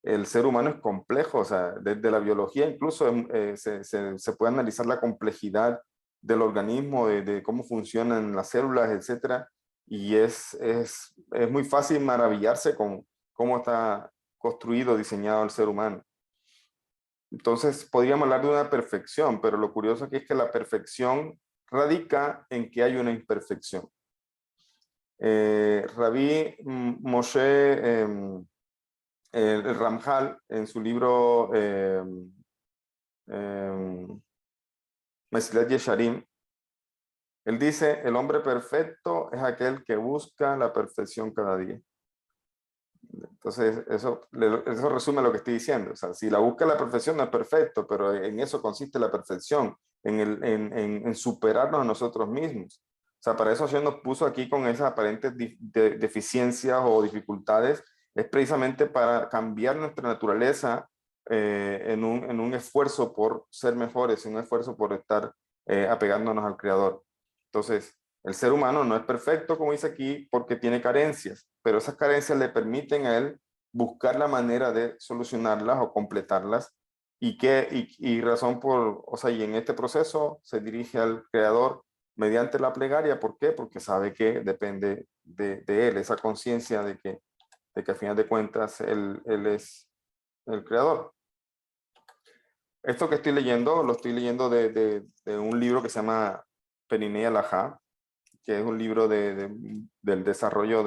el ser humano es complejo. O sea, desde la biología incluso se puede analizar la complejidad del organismo, de cómo funcionan las células, etcétera, y es muy fácil maravillarse con cómo está construido, diseñado el ser humano. Entonces, podríamos hablar de una perfección, pero lo curioso aquí es que la perfección radica en que hay una imperfección. Rabí Moshe el Ramjal, en su libro Mesilat Yesharim, él dice: el hombre perfecto es aquel que busca la perfección cada día. Entonces, eso resume lo que estoy diciendo. O sea, si la busca la perfección no es perfecto, pero en eso consiste la perfección, en superarnos a nosotros mismos. O sea, para eso Dios nos puso aquí con esas aparentes deficiencias o dificultades, es precisamente para cambiar nuestra naturaleza en un esfuerzo por ser mejores, en un esfuerzo por estar apegándonos al Creador. Entonces, el ser humano no es perfecto, como dice aquí, porque tiene carencias, pero esas carencias le permiten a él buscar la manera de solucionarlas o completarlas, y razón por, o sea, y en este proceso se dirige al Creador mediante la plegaria. ¿Por qué? Porque sabe que depende de él, esa conciencia de que a final de cuentas él es el Creador. Esto que estoy leyendo, lo estoy leyendo de un libro que se llama Peninei Alajá, que es un libro del desarrollo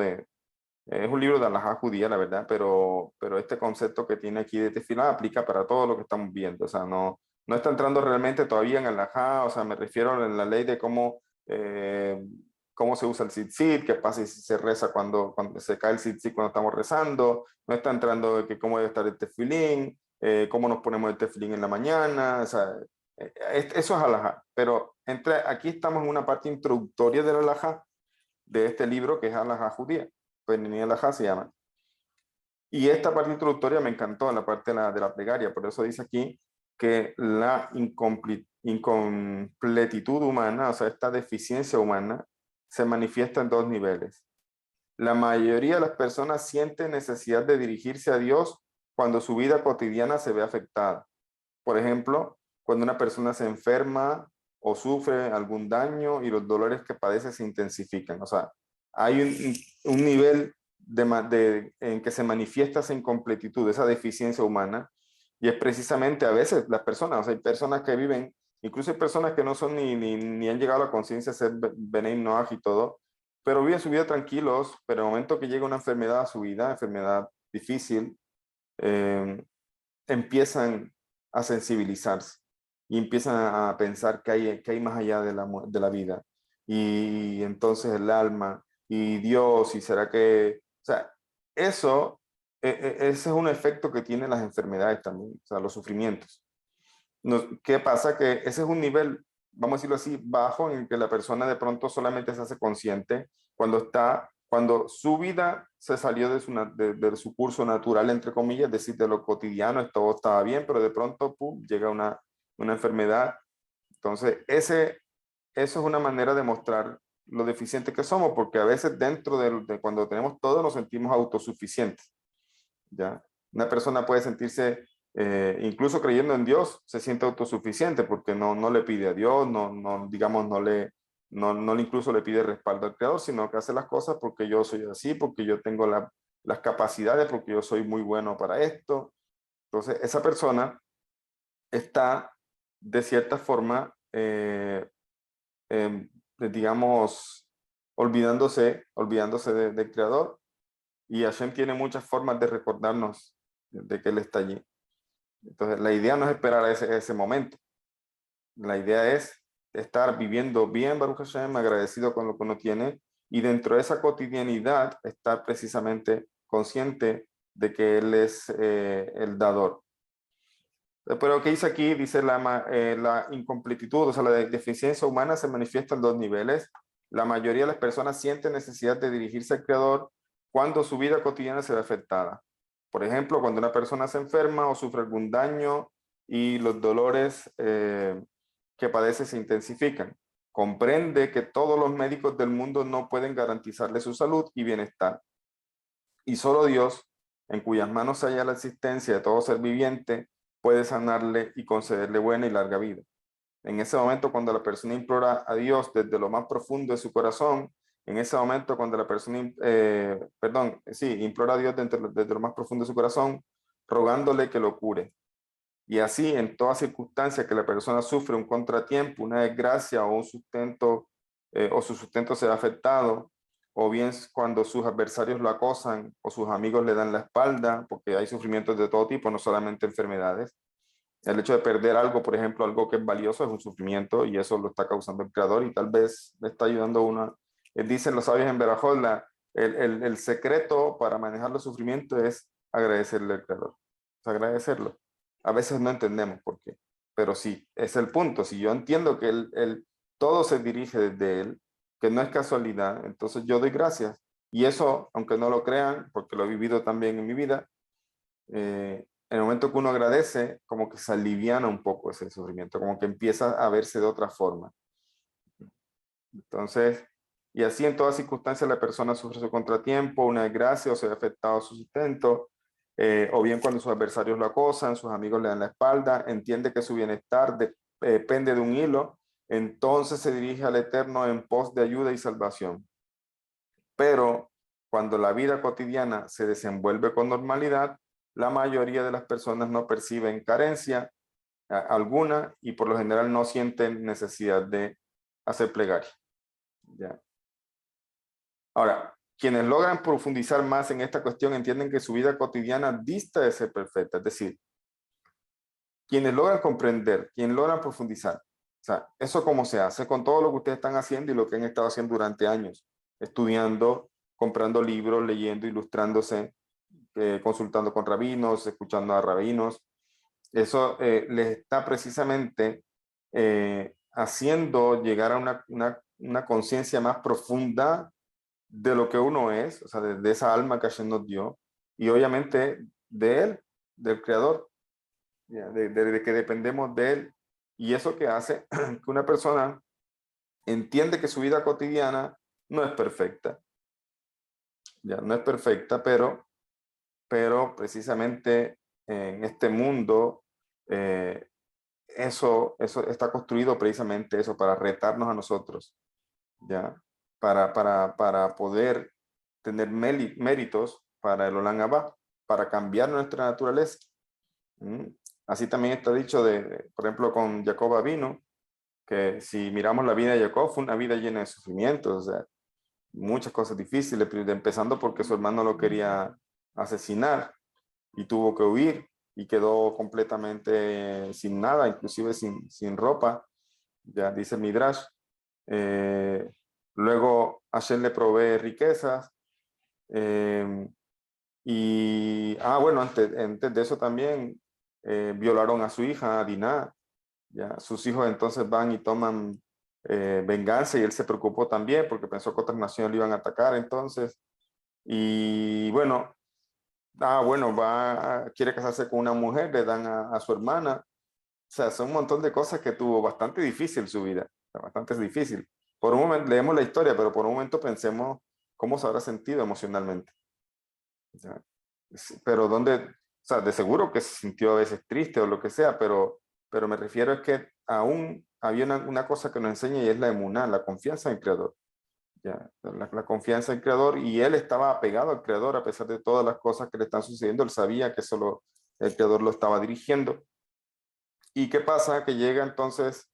es un libro de alajá judía, la verdad, pero este concepto que tiene aquí de tefilá aplica para todo lo que estamos viendo. O sea, no está entrando realmente todavía en alajá. O sea, me refiero en la ley de cómo se usa el tzitzit, qué pasa si se reza cuando se cae el tzitzit cuando estamos rezando. No está entrando de que cómo debe estar el tefilín, cómo nos ponemos el tefilín en la mañana. O sea, eso es alajá. Pero aquí estamos en una parte introductoria del alajá de este libro, que es alajá judía. Peninei Alajá se llama. Y esta parte introductoria me encantó, la parte de la plegaria. Por eso dice aquí que la incompletitud humana, o sea, esta deficiencia humana, se manifiesta en dos niveles. La mayoría de las personas sienten necesidad de dirigirse a Dios cuando su vida cotidiana se ve afectada. Por ejemplo, cuando una persona se enferma o sufre algún daño y los dolores que padece se intensifican. O sea, hay un nivel en que se manifiesta esa incompletitud, esa deficiencia humana, y es precisamente a veces las personas. O sea, hay personas que viven, incluso hay personas que no son ni han llegado a la conciencia de ser Benei Noach y todo, pero viven su vida tranquilos, pero en el momento que llega una enfermedad a su vida, enfermedad difícil, empiezan a sensibilizarse y empiezan a pensar que hay más allá de la vida. Y entonces el alma y Dios, y será que, o sea, eso, ese es un efecto que tienen las enfermedades también, o sea, los sufrimientos. ¿Qué pasa? Que ese es un nivel, vamos a decirlo así, bajo, en el que la persona de pronto solamente se hace consciente cuando su vida se salió de su curso natural, entre comillas, es decir, de lo cotidiano, todo estaba bien, pero de pronto, pum, llega una enfermedad. Entonces, eso es una manera de mostrar lo deficiente que somos, porque a veces dentro de cuando tenemos todo nos sentimos autosuficientes, ¿ya? Una persona puede sentirse, incluso creyendo en Dios, se siente autosuficiente porque no le pide a Dios, digamos, no le incluso le pide respaldo al Creador, sino que hace las cosas porque yo soy así, porque yo tengo las capacidades, porque yo soy muy bueno para esto. Entonces, esa persona está, de cierta forma, digamos, olvidándose del Creador, y Hashem tiene muchas formas de recordarnos de que Él está allí. Entonces, la idea no es esperar a ese momento. La idea es estar viviendo bien, Baruch Hashem, agradecido con lo que uno tiene, y dentro de esa cotidianidad estar precisamente consciente de que Él es el dador. Pero ¿qué dice aquí? Dice la incompletitud, o sea, la deficiencia humana se manifiesta en dos niveles. La mayoría de las personas sienten necesidad de dirigirse al Creador cuando su vida cotidiana se ve afectada. Por ejemplo, cuando una persona se enferma o sufre algún daño y los dolores que padece se intensifican. Comprende que todos los médicos del mundo no pueden garantizarle su salud y bienestar. Y solo Dios, en cuyas manos se halla la existencia de todo ser viviente, puede sanarle y concederle buena y larga vida. En ese momento, cuando la persona implora a Dios desde lo más profundo de su corazón, en ese momento cuando la persona, implora a Dios desde lo más profundo de su corazón, rogándole que lo cure. Y así, en toda circunstancia que la persona sufre un contratiempo, una desgracia o un sustento, o su sustento será afectado, o bien cuando sus adversarios lo acosan o sus amigos le dan la espalda, porque hay sufrimientos de todo tipo, no solamente enfermedades. El hecho de perder algo, por ejemplo, algo que es valioso, es un sufrimiento, y eso lo está causando el Creador, y tal vez le está ayudando uno. Dicen los sabios en Berajot, el secreto para manejar los sufrimientos es agradecerle al Creador, agradecerlo. A veces no entendemos por qué, pero sí, es el punto. Si yo entiendo que todo se dirige desde Él, que no es casualidad, entonces yo doy gracias. Y eso, aunque no lo crean, porque lo he vivido también en mi vida, en el momento que uno agradece, como que se aliviana un poco ese sufrimiento, como que empieza a verse de otra forma. Entonces, y así en todas circunstancias la persona sufre su contratiempo, una desgracia, o se ve afectado su sustento, o bien cuando sus adversarios lo acosan, sus amigos le dan la espalda, entiende que su bienestar depende de un hilo, entonces se dirige al Eterno en pos de ayuda y salvación. Pero cuando la vida cotidiana se desenvuelve con normalidad, la mayoría de las personas no perciben carencia alguna y por lo general no sienten necesidad de hacer plegaria. ¿Ya? Ahora, quienes logran profundizar más en esta cuestión entienden que su vida cotidiana dista de ser perfecta. Es decir, quienes logran comprender, quienes logran profundizar, o sea, eso cómo se hace con todo lo que ustedes están haciendo y lo que han estado haciendo durante años, estudiando, comprando libros, leyendo, ilustrándose, consultando con rabinos, escuchando a rabinos. Eso les está precisamente haciendo llegar a una conciencia más profunda de lo que uno es, o sea, de esa alma que Hashem nos dio, y obviamente de Él, del Creador, de que dependemos de Él. Y eso que hace que una persona entiende que su vida cotidiana no es perfecta. Ya no es perfecta, pero precisamente en este mundo eso está construido precisamente eso, para retarnos a nosotros, ¿ya? Para poder tener méritos para el Olam Abba, para cambiar nuestra naturaleza. Así también está dicho, por ejemplo, con Jacob Avinu, que si miramos la vida de Jacob, fue una vida llena de sufrimientos, o sea, muchas cosas difíciles, empezando porque su hermano lo quería asesinar y tuvo que huir y quedó completamente sin nada, inclusive sin ropa, ya dice Midrash. Luego Hashem le provee riquezas, Y, bueno, antes de eso también violaron a su hija, Dinah. Ya, sus hijos entonces van y toman venganza y él se preocupó también porque pensó que otras naciones le iban a atacar entonces. Y bueno, bueno, quiere casarse con una mujer, le dan a su hermana. O sea, son un montón de cosas que tuvo bastante difícil su vida, o sea, bastante difícil. Por un momento, leemos la historia, pero por un momento pensemos cómo se habrá sentido emocionalmente. Ya. Pero o sea, de seguro que se sintió a veces triste o lo que sea, pero me refiero a que aún había una cosa que nos enseña y es la emuná, la confianza en el Creador. Ya, la confianza en el Creador, y él estaba apegado al Creador a pesar de todas las cosas que le están sucediendo. Él sabía que solo el Creador lo estaba dirigiendo. ¿Y qué pasa? Que llega entonces,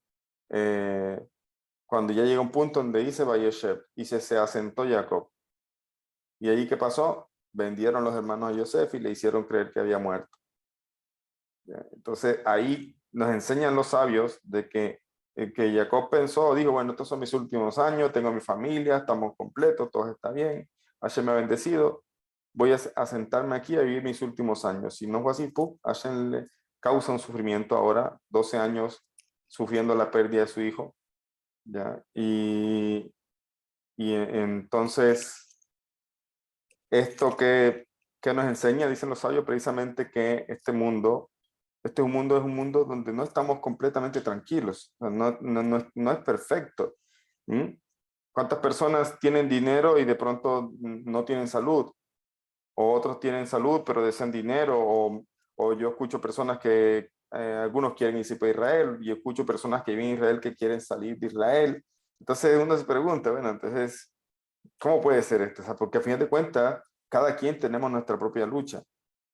cuando ya llega un punto donde dice Vayeshev, y se asentó Jacob. ¿Y ahí qué pasó? Vendieron los hermanos a Yosef y le hicieron creer que había muerto. ¿Ya? Entonces ahí nos enseñan los sabios de que Jacob pensó, dijo, bueno, estos son mis últimos años, tengo mi familia, estamos completos, todo está bien, Hashem me ha bendecido, voy a sentarme aquí a vivir mis últimos años. Si no fue así, Hashem le causa un sufrimiento ahora, 12 años sufriendo la pérdida de su hijo. ¿Ya? Y entonces, esto que nos enseña, dicen los sabios, precisamente que este mundo es un mundo donde no estamos completamente tranquilos, o sea, no es perfecto. ¿Mm? ¿Cuántas personas tienen dinero y de pronto no tienen salud? O otros tienen salud pero desean dinero, o yo escucho personas que algunos quieren irse para Israel, y escucho personas que viven en Israel que quieren salir de Israel. Entonces uno se pregunta, bueno, entonces, ¿cómo puede ser esto? O sea, porque a fin de cuentas, cada quien tenemos nuestra propia lucha,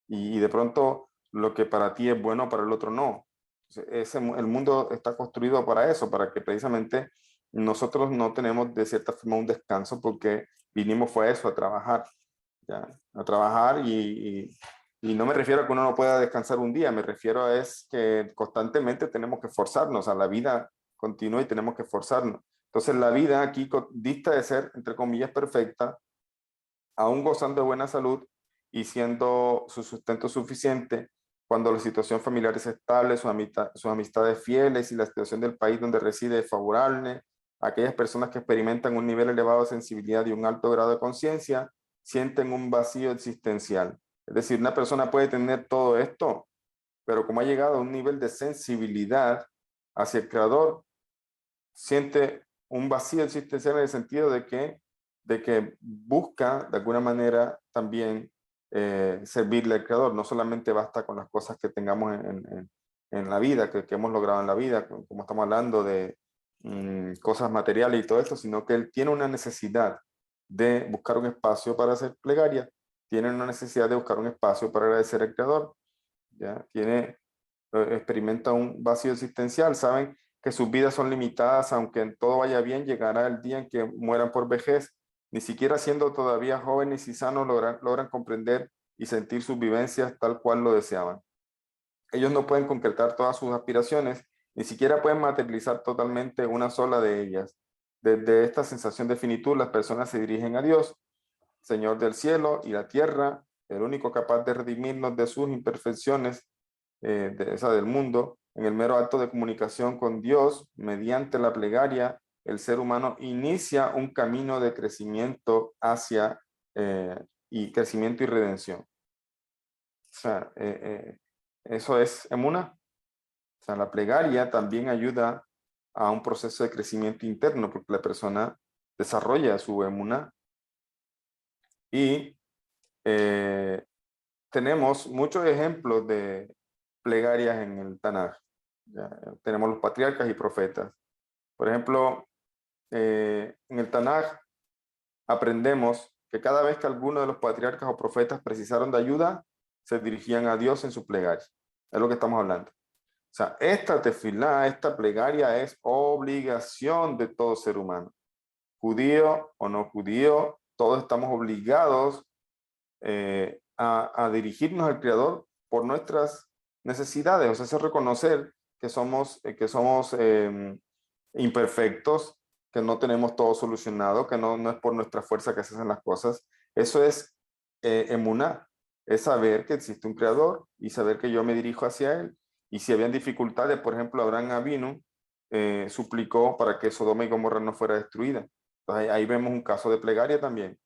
y de pronto lo que para ti es bueno, para el otro no. El mundo está construido para eso, para que precisamente nosotros no tenemos de cierta forma un descanso, porque vinimos fue a eso, a trabajar. ¿Ya? A trabajar, y no me refiero a que uno no pueda descansar un día, me refiero a es que constantemente tenemos que esforzarnos, a la vida continúa y tenemos que esforzarnos. Entonces la vida aquí dista de ser, entre comillas, perfecta, aún gozando de buena salud y siendo su sustento suficiente, cuando la situación familiar es estable, sus amistades fieles y la situación del país donde reside es favorable. Aquellas personas que experimentan un nivel elevado de sensibilidad y un alto grado de conciencia sienten un vacío existencial. Es decir, una persona puede tener todo esto, pero como ha llegado a un nivel de sensibilidad hacia el Creador, siente un vacío existencial en el sentido de que busca de alguna manera también servirle al Creador. No solamente basta con las cosas que tengamos en la vida, que hemos logrado en la vida, como estamos hablando de cosas materiales y todo esto, sino que él tiene una necesidad de buscar un espacio para hacer plegaria, tiene una necesidad de buscar un espacio para agradecer al Creador, ¿ya? Experimenta un vacío existencial, saben que sus vidas son limitadas, aunque en todo vaya bien, llegará el día en que mueran por vejez. Ni siquiera siendo todavía jóvenes y sanos logran comprender y sentir sus vivencias tal cual lo deseaban. Ellos no pueden concretar todas sus aspiraciones, ni siquiera pueden materializar totalmente una sola de ellas. Desde esta sensación de finitud, las personas se dirigen a Dios, Señor del cielo y la tierra, el único capaz de redimirnos de sus imperfecciones, del mundo. En el mero acto de comunicación con Dios, mediante la plegaria, el ser humano inicia un camino de crecimiento hacia crecimiento y redención. O sea, eso es emuna. O sea, la plegaria también ayuda a un proceso de crecimiento interno, porque la persona desarrolla su emuna. Y tenemos muchos ejemplos de plegarias en el Tanaj. Ya, tenemos los patriarcas y profetas. Por ejemplo, en el Tanaj aprendemos que cada vez que alguno de los patriarcas o profetas precisaron de ayuda, se dirigían a Dios en su plegaria. Es lo que estamos hablando. O sea, esta tefilá, esta plegaria es obligación de todo ser humano. Judío o no judío, todos estamos obligados a dirigirnos al Creador por nuestras necesidades. O sea, es reconocer que somos imperfectos, que no tenemos todo solucionado, que no es por nuestra fuerza que se hacen las cosas. Eso es emuná. es saber que existe un creador y saber que yo me dirijo hacia él. Y si habían dificultades, por ejemplo, Abraham Avinu suplicó para que Sodoma y Gomorra no fuera destruida. Entonces ahí vemos un caso de plegaria también,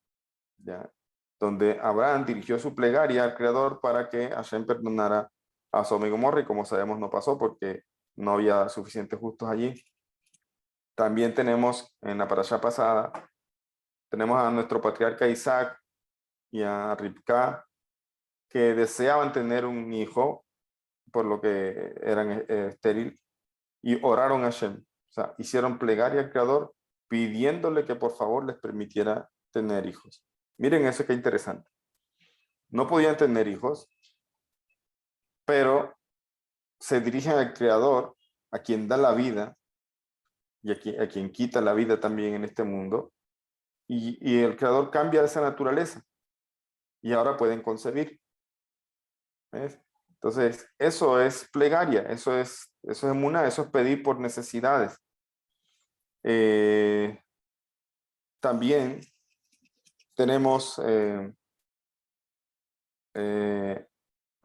¿ya? Donde Abraham dirigió su plegaria al creador para que Hashem perdonara a Sodoma y Gomorra, y como sabemos no pasó porque no había suficientes justos allí. También tenemos en la parashá pasada, tenemos a nuestro patriarca Isaac y a Rivka, que deseaban tener un hijo, por lo que eran estéril, y oraron a Hashem. O sea, hicieron plegaria al creador pidiéndole que por favor les permitiera tener hijos. Miren eso, qué interesante. No podían tener hijos, pero se dirigen al creador, a quien da la vida y a quien quita la vida también en este mundo, y el creador cambia esa naturaleza y ahora pueden concebir. ¿Ves? Entonces, eso es plegaria, eso es emuná, eso es pedir por necesidades. También tenemos a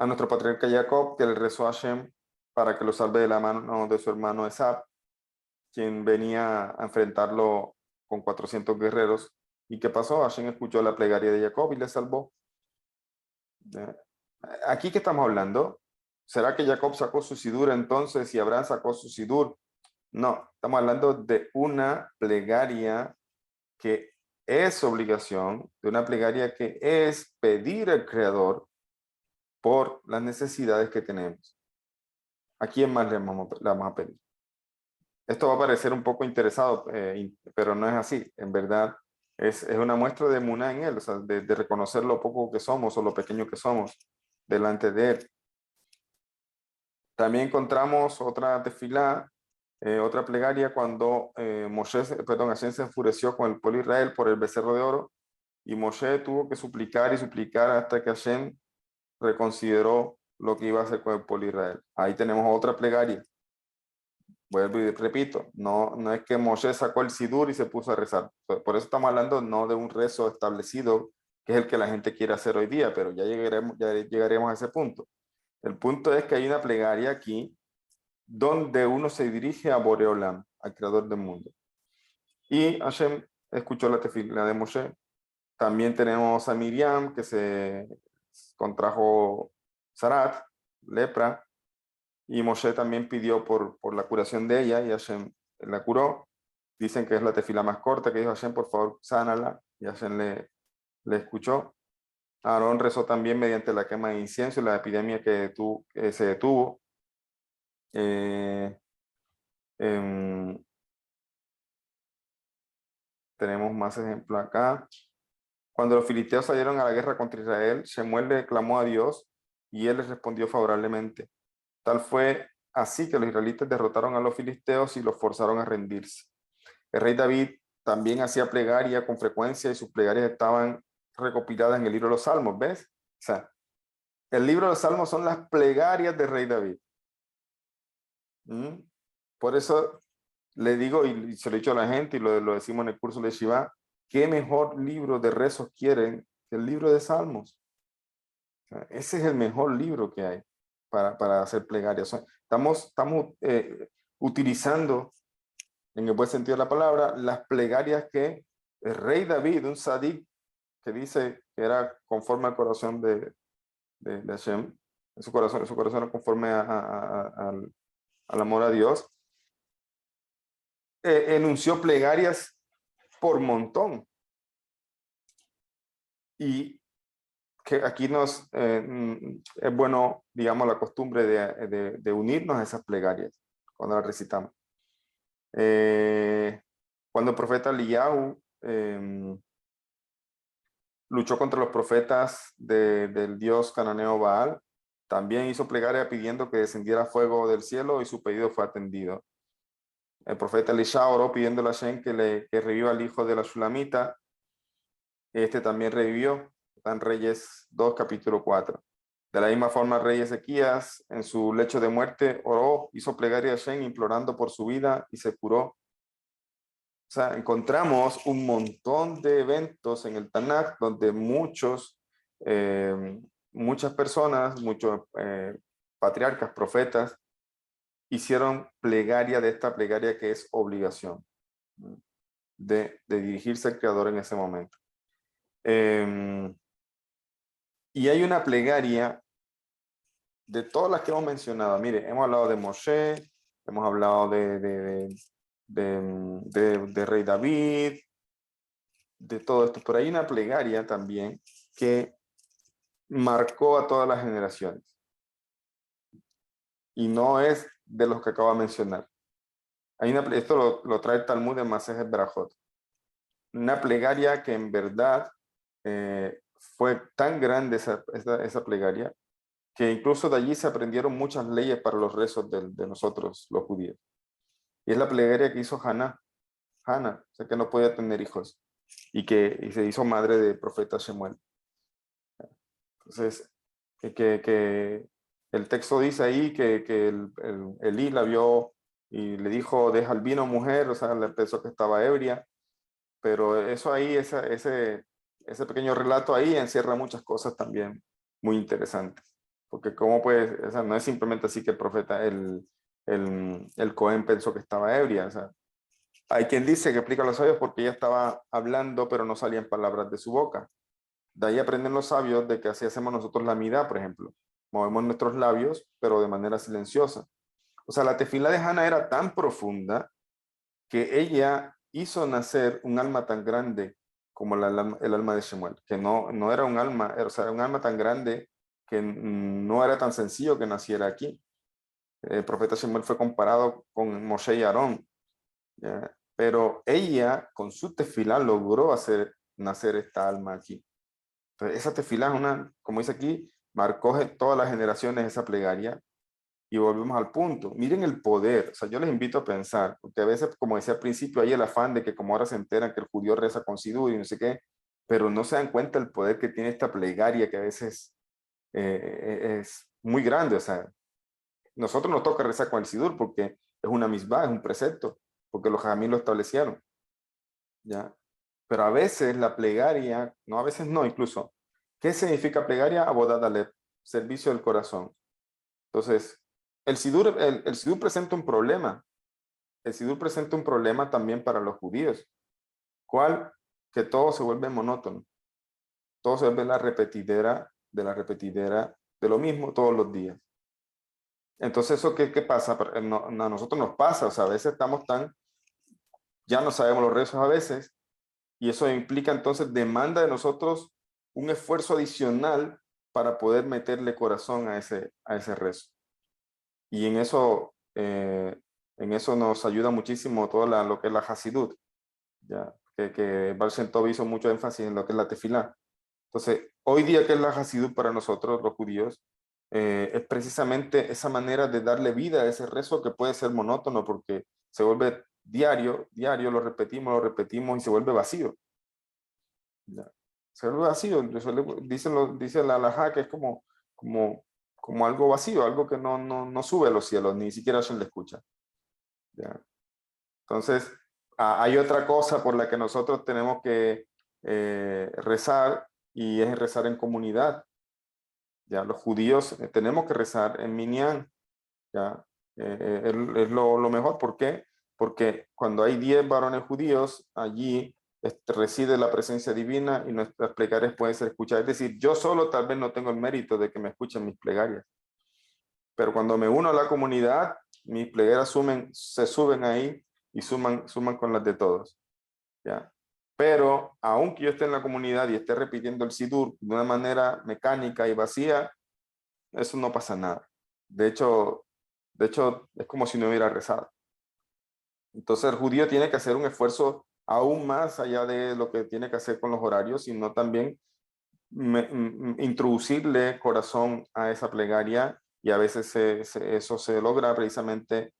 nuestro patriarca Jacob, que le rezó a Hashem para que lo salve de la mano de su hermano Esab, quien venía a enfrentarlo con 400 guerreros. ¿Y qué pasó? Hashem escuchó la plegaria de Jacob y le salvó. ¿Aquí qué estamos hablando? ¿Será que Jacob sacó su sidur entonces y Abraham sacó su sidur? No, estamos hablando de una plegaria que es obligación, de una plegaria que es pedir al Creador por las necesidades que tenemos. ¿A quién más le vamos a pedir? Esto va a parecer un poco interesado, pero no es así. En verdad, es una muestra de emuná en él, o sea, de reconocer lo poco que somos o lo pequeño que somos delante de él. También encontramos otra tefilá, otra plegaria cuando Hashem se enfureció con el pueblo de Israel por el becerro de oro, y Moshe tuvo que suplicar y suplicar hasta que Hashem reconsideró lo que iba a hacer con el pueblo de Israel. Ahí tenemos otra plegaria. Vuelvo y repito, no es que Moshe sacó el sidur y se puso a rezar. Por eso estamos hablando no de un rezo establecido, que es el que la gente quiere hacer hoy día, pero ya llegaremos a ese punto. El punto es que hay una plegaria aquí donde uno se dirige a Boreolam, al creador del mundo. Y Hashem escuchó la tefilá de Moshe. También tenemos a Miriam, que se contrajo Sarat, lepra, y Moshe también pidió por la curación de ella, y Hashem la curó. Dicen que es la tefilá más corta, que dijo Hashem, por favor, sánala, y Hashem le escuchó. Aarón rezó también mediante la quema de incienso y la epidemia que se detuvo. Tenemos más ejemplos acá. Cuando los filisteos salieron a la guerra contra Israel, Shemuel le clamó a Dios y él les respondió favorablemente. Tal fue así que los israelitas derrotaron a los filisteos y los forzaron a rendirse. El rey David también hacía plegaria con frecuencia y sus plegarias estaban recopiladas en el libro de los Salmos, ¿ves? O sea, el libro de los Salmos son las plegarias del rey David. Por eso le digo, y se lo he dicho a la gente, y lo decimos en el curso de Shiva, ¿qué mejor libro de rezos quieren que el libro de Salmos? O sea, ese es el mejor libro que hay para hacer plegarias. O sea, estamos utilizando, en el buen sentido de la palabra, las plegarias que el rey David, un sadik, que dice que era conforme al corazón de Hashem, su corazón era conforme al amor a Dios, enunció plegarias por montón. Y que aquí es bueno, digamos, la costumbre de unirnos a esas plegarias cuando las recitamos. Cuando el profeta Eliyahu luchó contra los profetas del dios cananeo Baal, también hizo plegaria pidiendo que descendiera fuego del cielo y su pedido fue atendido. El profeta Elisha oró pidiéndole a Hashem que reviva al hijo de la Shulamita. Este también revivió. Está en Reyes 2, capítulo 4. De la misma forma, el rey Ezequías, en su lecho de muerte, oró, hizo plegaria a Hashem implorando por su vida y se curó. O sea, encontramos un montón de eventos en el Tanaj donde muchos muchas personas, muchos patriarcas, profetas, hicieron plegaria de esta plegaria que es obligación de dirigirse al Creador en ese momento. Y hay una plegaria de todas las que hemos mencionado. Mire, hemos hablado de Moshe, hemos hablado de Rey David, de todo esto, pero hay una plegaria también que marcó a todas las generaciones. Y no es de los que acabo de mencionar. Esto lo trae el Talmud de Masejet Berajot. Una plegaria que en verdad fue tan grande esa plegaria que incluso de allí se aprendieron muchas leyes para los rezos de nosotros, los judíos. Y es la plegaria que hizo Hannah, o sea, que no podía tener hijos y se hizo madre del profeta Shemuel. Entonces, que el texto dice ahí que Elí la vio y le dijo, deja el vino, mujer, o sea, le pensó que estaba ebria, pero eso ahí, ese pequeño relato ahí encierra muchas cosas también muy interesantes, porque cómo pues, o sea, no es simplemente así que el profeta, el Cohen pensó que estaba ebria, o sea, hay quien dice que explica a los sabios porque ella estaba hablando, pero no salían palabras de su boca. De ahí aprenden los sabios de que así hacemos nosotros la midá, por ejemplo. Movemos nuestros labios, pero de manera silenciosa. O sea, la tefilá de Hannah era tan profunda que ella hizo nacer un alma tan grande como el alma de Shemuel, que no era un alma, o sea, era un alma tan grande que no era tan sencillo que naciera aquí. El profeta Shemuel fue comparado con Moshe y Aarón, ¿ya? Pero ella con su tefilá logró hacer nacer esta alma aquí. Entonces, esa tefilá es una, como dice aquí, marcó todas las generaciones esa plegaria. Y volvemos al punto. Miren el poder. O sea, yo les invito a pensar, porque a veces, como decía al principio, hay el afán de que como ahora se enteran que el judío reza con sidur y no sé qué, pero no se dan cuenta el poder que tiene esta plegaria que a veces es muy grande. O sea, nosotros nos toca rezar con el sidur porque es una misbah, es un precepto, porque los jamín lo establecieron. ¿Ya? Pero a veces la plegaria, no, a veces no, incluso. ¿Qué significa plegaria? Abodat Alep, servicio del corazón. Entonces, el sidur presenta un problema. El sidur presenta un problema también para los judíos. ¿Cuál? Que todo se vuelve monótono. Todo se vuelve la repetidera de lo mismo todos los días. Entonces, ¿eso qué pasa? A nosotros nos pasa. O sea, a veces estamos ya no sabemos los rezos a veces, y eso implica entonces demanda de nosotros un esfuerzo adicional para poder meterle corazón a ese rezo. Y en eso nos ayuda muchísimo todo lo que es la Hasidut, ¿ya? Que Baal Shem Tov hizo mucho énfasis en lo que es la tefilá. Entonces, hoy día, ¿qué es la Hasidut para nosotros, los judíos? Es precisamente esa manera de darle vida a ese rezo que puede ser monótono porque se vuelve diario, lo repetimos y se vuelve vacío. ¿Ya? Se vuelve vacío. Dice la halajá que es como algo vacío, algo que no sube a los cielos, ni siquiera se le escucha. ¿Ya? Entonces, hay otra cosa por la que nosotros tenemos que rezar, y es rezar en comunidad. ¿Ya? Los judíos tenemos que rezar en minyan. ¿Ya? Es lo mejor. ¿Por qué? Porque cuando hay 10 varones judíos, allí reside la presencia divina y nuestras plegarias pueden ser escuchadas. Es decir, yo solo tal vez no tengo el mérito de que me escuchen mis plegarias, pero cuando me uno a la comunidad, mis plegarias se suben ahí y suman con las de todos. ¿Ya? Pero aunque yo esté en la comunidad y esté repitiendo el sidur de una manera mecánica y vacía, eso no pasa nada. De hecho, es como si no hubiera rezado. Entonces el judío tiene que hacer un esfuerzo aún más allá de lo que tiene que hacer con los horarios, sino también introducirle corazón a esa plegaria, y a veces eso se logra precisamente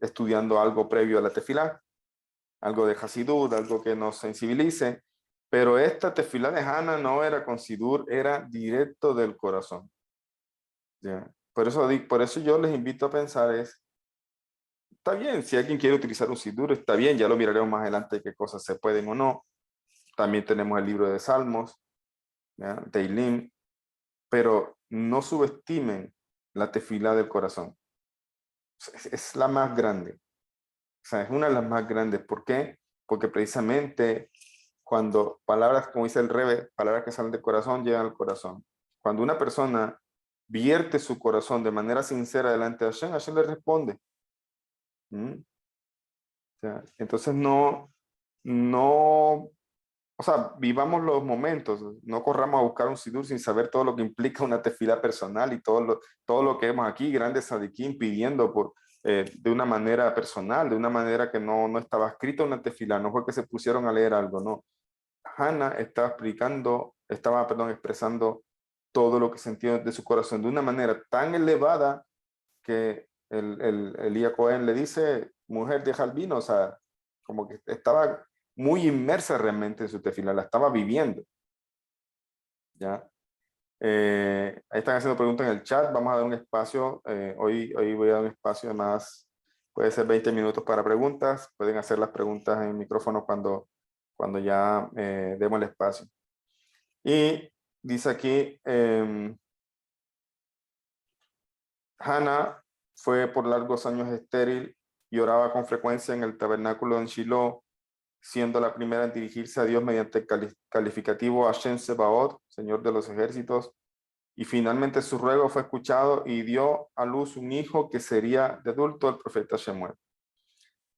estudiando algo previo a la tefilá, algo de Hasidut, algo que nos sensibilice. Pero esta tefilá de Hannah no era con sidur, era directo del corazón. ¿Ya? Por eso yo les invito a pensar está bien, si alguien quiere utilizar un sidur, está bien, ya lo miraremos más adelante qué cosas se pueden o no. También tenemos el libro de Salmos, ¿ya? Teilim, pero no subestimen la tefilá del corazón. Es la más grande. O sea, es una de las más grandes. ¿Por qué? Porque precisamente cuando palabras, como dice el Rebbe, palabras que salen del corazón llegan al corazón. Cuando una persona vierte su corazón de manera sincera delante de Hashem, Hashem le responde. O sea, entonces no, o sea, vivamos los momentos, no corramos a buscar un sidur sin saber todo lo que implica una tefilá personal y todo lo que vemos aquí, grandes sadiquín pidiendo de una manera personal, de una manera que no estaba escrita una tefilá, no fue que se pusieron a leer algo, no. Hannah estaba expresando todo lo que sentía de su corazón de una manera tan elevada que Elías Cohen le dice, mujer, deja el vino, o sea, como que estaba muy inmersa realmente en su tefilá, la estaba viviendo. ¿Ya? Ahí están haciendo preguntas en el chat, vamos a dar un espacio, hoy voy a dar un espacio más, puede ser 20 minutos para preguntas, pueden hacer las preguntas en el micrófono cuando ya demos el espacio. Y dice aquí, Hannah fue por largos años estéril y oraba con frecuencia en el tabernáculo en Shiloh, siendo la primera en dirigirse a Dios mediante el calificativo Hashem Sebaot, Señor de los ejércitos, y finalmente su ruego fue escuchado y dio a luz un hijo que sería de adulto el profeta Shemuel.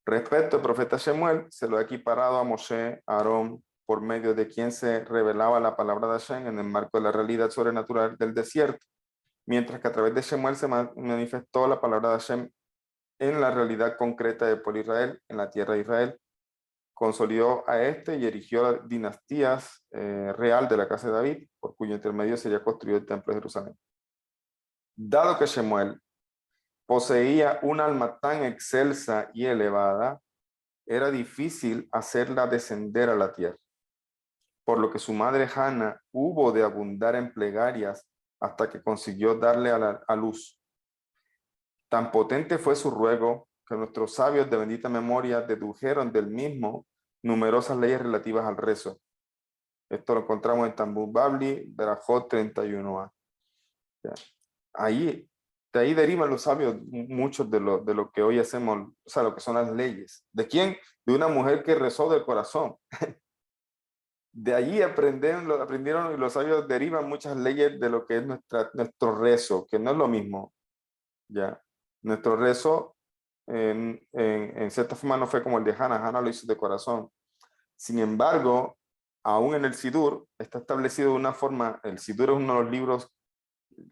Respecto al profeta Shemuel, se lo ha equiparado a Moshe, a Aarón, por medio de quien se revelaba la palabra de Hashem en el marco de la realidad sobrenatural del desierto, mientras que a través de Shemuel se manifestó la palabra de Hashem en la realidad concreta de por Israel, en la tierra de Israel. Consolidó a este y erigió dinastías real de la casa de David, por cuyo intermedio sería construido el templo de Jerusalén. Dado que Shemuel poseía un alma tan excelsa y elevada, era difícil hacerla descender a la tierra, por lo que su madre Hannah hubo de abundar en plegarias hasta que consiguió darle a luz. Tan potente fue su ruego que nuestros sabios de bendita memoria dedujeron del mismo numerosas leyes relativas al rezo. Esto lo encontramos en Talmud Babli, Berajot 31a. ¿Ya? De ahí derivan los sabios muchos de lo que hoy hacemos, o sea, lo que son las leyes. ¿De quién? De una mujer que rezó del corazón. De allí aprendieron y los sabios derivan muchas leyes de lo que es nuestro rezo, que no es lo mismo. ¿Ya? Nuestro rezo en cierta forma no fue como el de Hannah. Hannah lo hizo de corazón. Sin embargo, aún en el Sidur está establecido de una forma, el Sidur es uno de los libros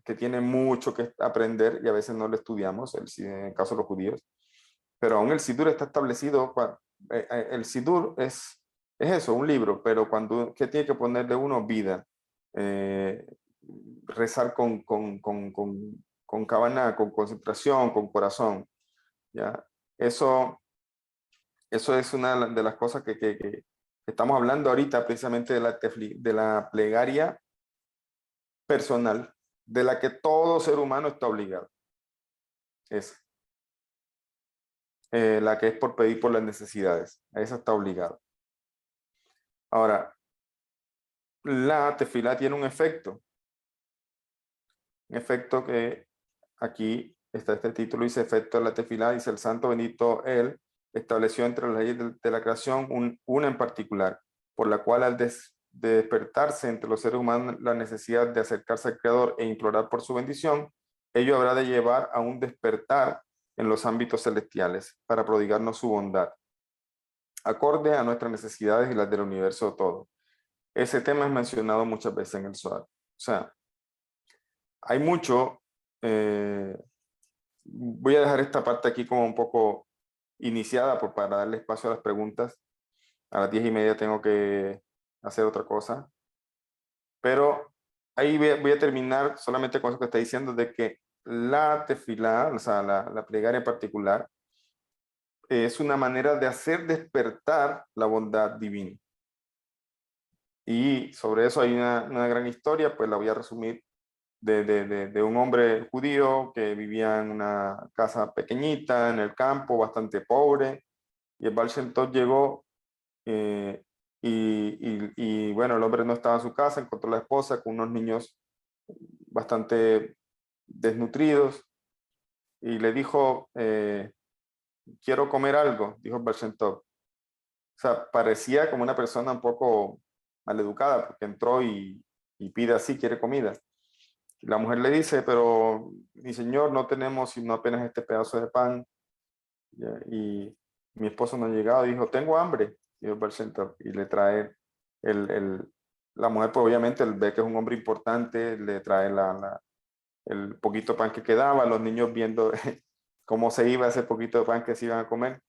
que tiene mucho que aprender y a veces no lo estudiamos, en el caso de los judíos, pero aún el Sidur está establecido, el Sidur es eso, un libro, pero ¿qué tiene que ponerle uno? Vida, rezar con cabana, con concentración, con corazón, ¿ya? Eso es una de las cosas que estamos hablando ahorita, precisamente de la plegaria personal, de la que todo ser humano está obligado. Es la que es por pedir por las necesidades. A esa está obligado. Ahora, la tefilá tiene un efecto. Un efecto que aquí está este título, dice efecto de la tefilá, dice el santo bendito él, estableció entre las leyes de la creación una en particular, por la cual al despertarse entre los seres humanos la necesidad de acercarse al Creador e implorar por su bendición, ello habrá de llevar a un despertar en los ámbitos celestiales para prodigarnos su bondad, acorde a nuestras necesidades y las del universo todo. Ese tema es mencionado muchas veces en el Zohar. O sea, hay mucho... voy a dejar esta parte aquí como un poco iniciada para darle espacio a las preguntas. A las 10:30 tengo que hacer otra cosa. Pero ahí voy a terminar solamente con eso que está diciendo de que la tefilá, o sea, la plegaria en particular, es una manera de hacer despertar la bondad divina. Y sobre eso hay una gran historia, pues la voy a resumir, de un hombre judío que vivía en una casa pequeñita, en el campo, bastante pobre, y el Baal Shem Tov llegó, y bueno, el hombre no estaba en su casa, encontró a la esposa con unos niños bastante desnutridos, y le dijo, quiero comer algo, dijo el Baal Shem Tov. O sea, parecía como una persona un poco maleducada, porque entró y pide así, quiere comida. Y la mujer le dice, pero mi señor, no tenemos sino apenas este pedazo de pan. Y mi esposo no ha llegado. Dijo, tengo hambre, dijo el Baal Shem Tov, y le trae la mujer, pues obviamente él ve que es un hombre importante, le trae el poquito pan que quedaba, los niños viendo cómo se iba ese poquito de pan que se iban a comer.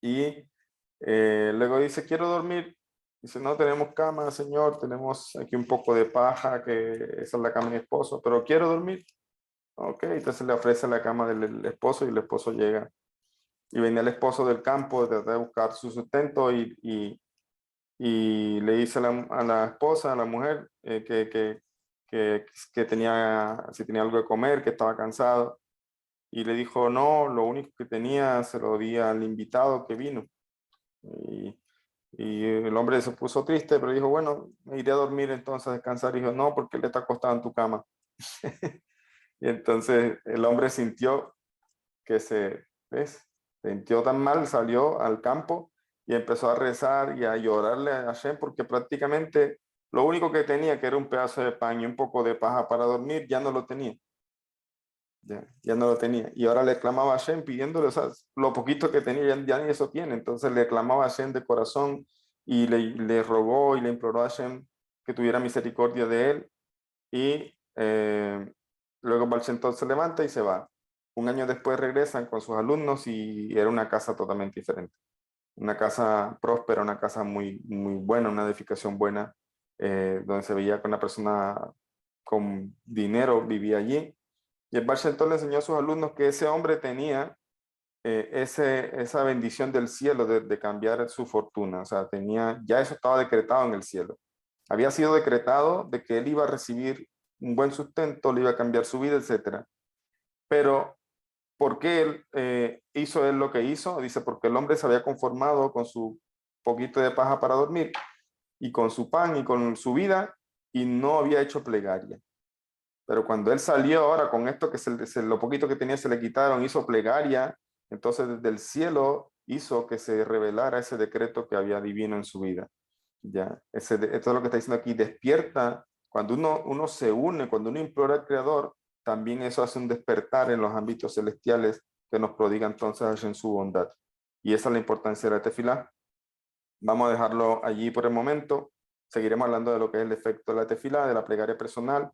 Y luego dice, quiero dormir. Dice, no tenemos cama, señor, tenemos aquí un poco de paja, que esa es la cama de mi esposo, pero quiero dormir. Ok, entonces le ofrece la cama del esposo, y el esposo llega. Y venía el esposo del campo de buscar su sustento, y le dice a la esposa, a la mujer, que tenía, si tenía algo de comer, que estaba cansado. Y le dijo, no, lo único que tenía se lo di al invitado que vino. Y el hombre se puso triste, pero dijo, bueno, me iré a dormir entonces, a descansar. Y dijo, no, porque él está acostado en tu cama. Y entonces el hombre sintió que sintió tan mal, salió al campo y empezó a rezar y a llorarle a Hashem, porque prácticamente lo único que tenía, que era un pedazo de pan y un poco de paja para dormir, ya no lo tenía. Ya no lo tenía. Y ahora le clamaba a Hashem pidiéndole, o sea, lo poquito que tenía, ya ni eso tiene. Entonces le clamaba a Hashem de corazón, y le rogó y le imploró a Hashem que tuviera misericordia de él. Y luego Baal Shem Tov se levanta y se va. Un año después regresan con sus alumnos, y era una casa totalmente diferente. Una casa próspera, una casa muy, muy buena, una edificación buena, donde se veía que una persona con dinero vivía allí. Y el Baal Shem Tov le enseñó a sus alumnos que ese hombre tenía esa bendición del cielo de cambiar su fortuna. O sea, ya eso estaba decretado en el cielo. Había sido decretado de que él iba a recibir un buen sustento, le iba a cambiar su vida, etc. Pero, ¿por qué él hizo lo que hizo? Dice, porque el hombre se había conformado con su poquito de paja para dormir, y con su pan y con su vida, y no había hecho plegaria. Pero cuando él salió ahora con esto, que lo poquito que tenía se le quitaron, hizo plegaria, entonces desde el cielo hizo que se revelara ese decreto que había divino en su vida. Ya, esto es lo que está diciendo aquí, despierta. Cuando uno se une, cuando uno implora al Creador, también eso hace un despertar en los ámbitos celestiales, que nos prodiga entonces en su bondad. Y esa es la importancia de la tefilá. Vamos a dejarlo allí por el momento. Seguiremos hablando de lo que es el efecto de la tefilá, de la plegaria personal.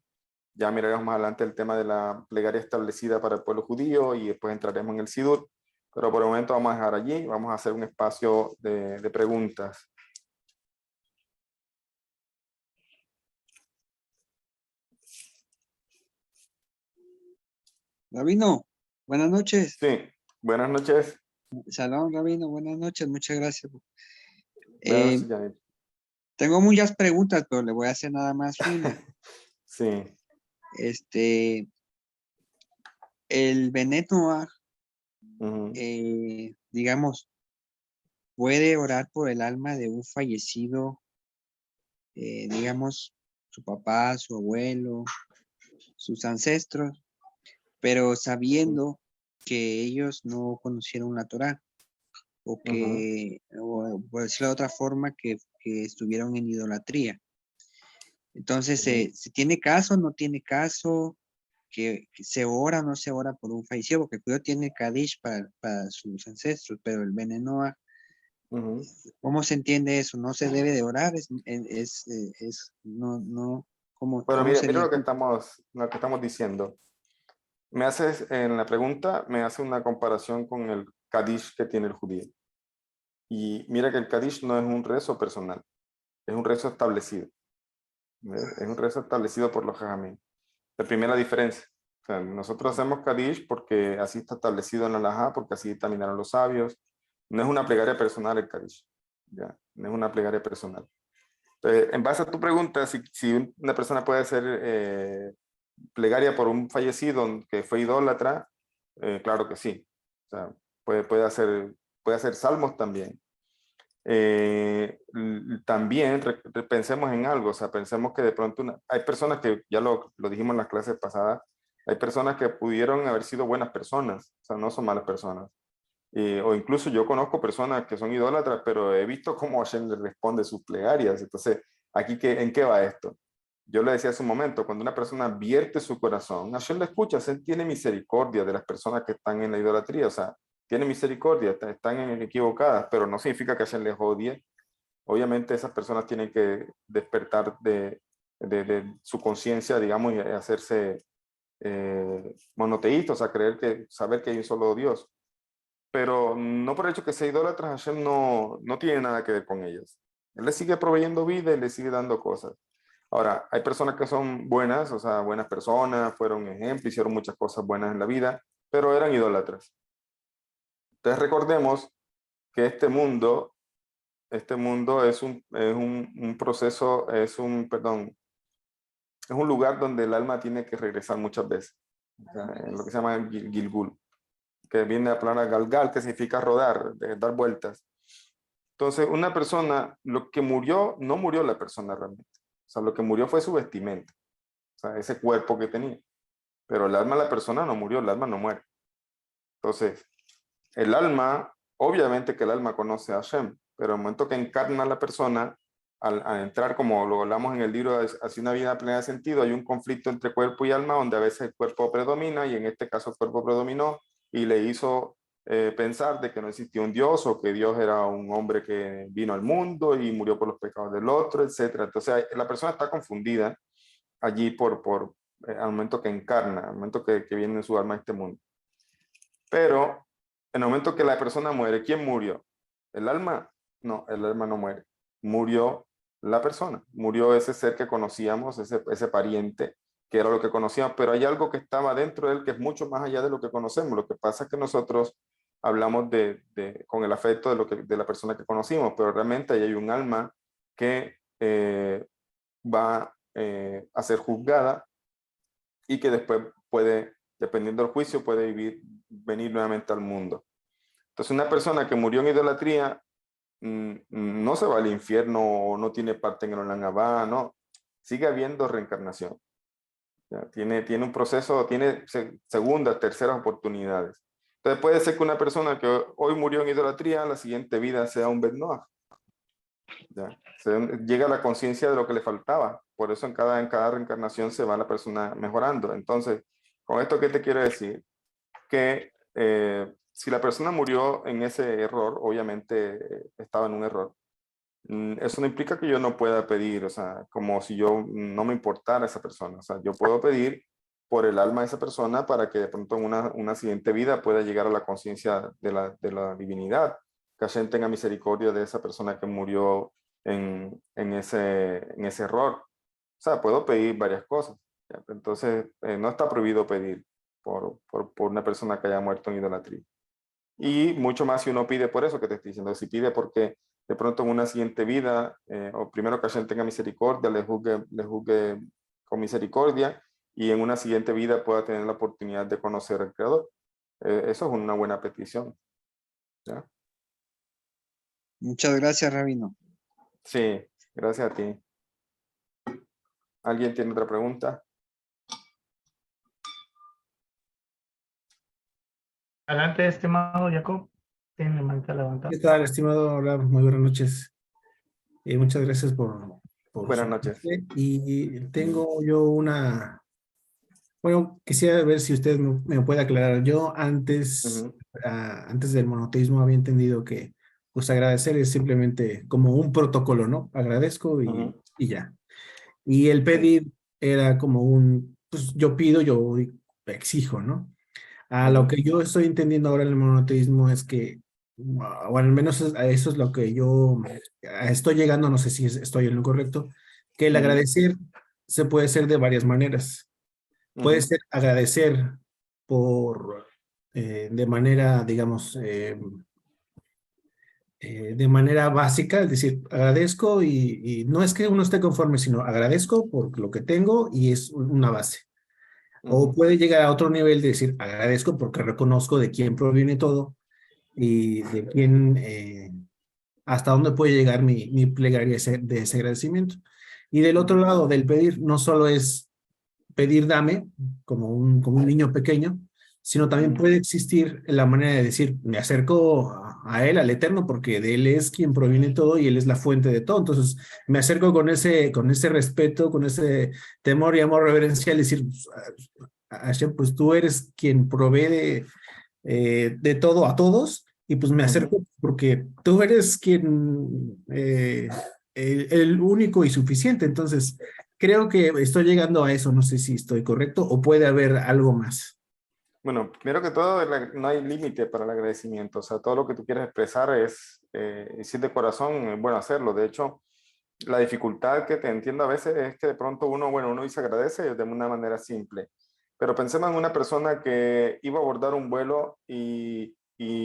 Ya miraremos más adelante el tema de la plegaria establecida para el pueblo judío, y después entraremos en el Sidur. Pero por el momento vamos a dejar allí. Vamos a hacer un espacio de preguntas. Rabino, buenas noches. Sí, buenas noches. Shalom, Rabino, buenas noches, muchas gracias. Buenas noches, Tengo muchas preguntas, pero le voy a hacer nada más una. Sí. El Benet Noach, digamos, puede orar por el alma de un fallecido, digamos, su papá, su abuelo, sus ancestros, pero sabiendo que ellos no conocieron la Torá, o que, o por decirlo de otra forma, que estuvieron en idolatría. Entonces, ¿se tiene caso, no tiene caso? Que se ora o no se ora por un fallecido, porque el judío tiene Kadish para sus ancestros, pero el Benet Noach, ¿cómo se entiende eso? ¿No se debe de orar? ¿Cómo Bueno, mira sería? lo que estamos diciendo. En la pregunta, me hace una comparación con el Kadish que tiene el judío. Y mira que el Kadish no es un rezo personal, es un rezo establecido. Es un rezo establecido por los Jajamín. La primera diferencia. O sea, nosotros hacemos Kadish porque así está establecido en la Halajá, porque así dictaminaron los sabios. No es una plegaria personal el Kadish. ¿Ya? No es una plegaria personal. Entonces, en base a tu pregunta, si una persona puede hacer plegaria por un fallecido que fue idólatra, claro que sí. O sea, puede hacer salmos también. también pensemos en algo, o sea, pensemos que de pronto hay personas que, ya lo dijimos en las clases pasadas, hay personas que pudieron haber sido buenas personas, o sea, no son malas personas. O incluso yo conozco personas que son idólatras, pero he visto cómo Hashem les responde sus plegarias. Entonces, aquí, ¿en qué va esto? Yo le decía hace un momento, cuando una persona vierte su corazón, Hashem le escucha, Hashem tiene misericordia de las personas que están en la idolatría, o sea, tiene misericordia, están equivocadas, pero no significa que Hashem les odie. Obviamente esas personas tienen que despertar de su conciencia, digamos, y hacerse monoteístas, o sea, saber que hay un solo Dios. Pero no por el hecho que sea idólatra, Hashem no tiene nada que ver con ellas. Él le sigue proveyendo vida y le sigue dando cosas. Ahora, hay personas que son buenas, o sea, buenas personas, fueron ejemplo, hicieron muchas cosas buenas en la vida, pero eran idólatras. Entonces recordemos que este mundo es un proceso, perdón, es un lugar donde el alma tiene que regresar muchas veces. O sea, en lo que se llama Gilgul, que viene de la palabra galgal, que significa rodar, dar vueltas. Entonces, una persona, lo que murió, no murió la persona realmente. O sea, lo que murió fue su vestimenta, o sea, ese cuerpo que tenía. Pero el alma de la persona no murió, el alma no muere. Entonces, el alma, obviamente que el alma conoce a Hashem, pero el momento que encarna a la persona, al entrar, como lo hablamos en el libro hacia una vida plena de sentido, hay un conflicto entre cuerpo y alma, donde a veces el cuerpo predomina, y en este caso el cuerpo predominó, y le hizo pensar de que no existía un Dios, o que Dios era un hombre que vino al mundo y murió por los pecados del otro, etc. Entonces la persona está confundida allí al momento que encarna, al momento que viene en su alma a este mundo. Pero en el momento que la persona muere, ¿quién murió? ¿El alma? No, el alma no muere. Murió la persona, murió ese ser que conocíamos, ese pariente, que era lo que conocíamos, pero hay algo que estaba dentro de él que es mucho más allá de lo que conocemos. Lo que pasa es que nosotros hablamos con el afecto de la persona que conocimos, pero realmente ahí hay un alma que va a ser juzgada y que después puede, dependiendo del juicio, puede venir nuevamente al mundo. Entonces, una persona que murió en idolatría no se va al infierno o no tiene parte en el Olam Abba, no. Sigue habiendo reencarnación. ¿Ya? Tiene un proceso, tiene segundas, terceras oportunidades. Entonces puede ser que una persona que hoy murió en idolatría, la siguiente vida sea un Bet Noach. Llega a la conciencia de lo que le faltaba. Por eso en cada reencarnación se va la persona mejorando. Entonces, con esto, ¿qué te quiero decir? Que si la persona murió en ese error, obviamente estaba en un error. Eso no implica que yo no pueda pedir, o sea, como si yo no me importara esa persona. O sea, yo puedo pedir por el alma de esa persona para que de pronto en una siguiente vida pueda llegar a la conciencia de la divinidad. Que Hashem tenga misericordia de esa persona que murió en ese error. O sea, puedo pedir varias cosas. ¿Ya? Entonces, no está prohibido pedir por una persona que haya muerto en idolatría. Y mucho más si uno pide por eso que te estoy diciendo. Si pide porque de pronto en una siguiente vida, o primero que Hashem tenga misericordia, le juzgue con misericordia, y en una siguiente vida pueda tener la oportunidad de conocer al Creador. Eso es una buena petición. ¿Ya? Muchas gracias, Rabino. Sí, gracias a ti. ¿Alguien tiene otra pregunta? Adelante, estimado Jacob. Tiene manita levantada. ¿Qué tal, estimado? Hola, muy buenas noches. Muchas gracias por Buenas su noches. clase. Y tengo yo bueno, quisiera ver si usted me puede aclarar. Yo antes del monoteísmo había entendido que pues agradecer es simplemente como un protocolo, ¿no? Agradezco y ya. Y el pedir era como pues yo pido, yo exijo, ¿no? A lo que yo estoy entendiendo ahora en el monoteísmo es que, o al menos a eso es lo que yo estoy llegando, no sé si estoy en lo correcto, que el agradecer se puede hacer de varias maneras. Puede ser agradecer de manera, digamos, de manera básica, es decir, agradezco y no es que uno esté conforme, sino agradezco por lo que tengo y es una base. O puede llegar a otro nivel de decir, agradezco porque reconozco de quién proviene todo y de quién hasta dónde puede llegar mi plegaria de ese agradecimiento. Y del otro lado, del pedir, no solo es pedir dame, como un niño pequeño, sino también puede existir la manera de decir, me acerco a Él, al Eterno, porque de Él es quien proviene todo y Él es la fuente de todo. Entonces, me acerco con ese respeto, con ese temor y amor reverencial, decir, Hashem, pues tú eres quien provee de todo a todos, y pues me acerco porque tú eres quien, el único y suficiente. Entonces, creo que estoy llegando a eso, no sé si estoy correcto o puede haber algo más. Bueno, primero que todo, no hay límite para el agradecimiento. O sea, todo lo que tú quieres expresar es, si es de corazón, es bueno hacerlo. De hecho, la dificultad que te entiendo a veces es que de pronto uno dice agradece de una manera simple. Pero pensemos en una persona que iba a abordar un vuelo y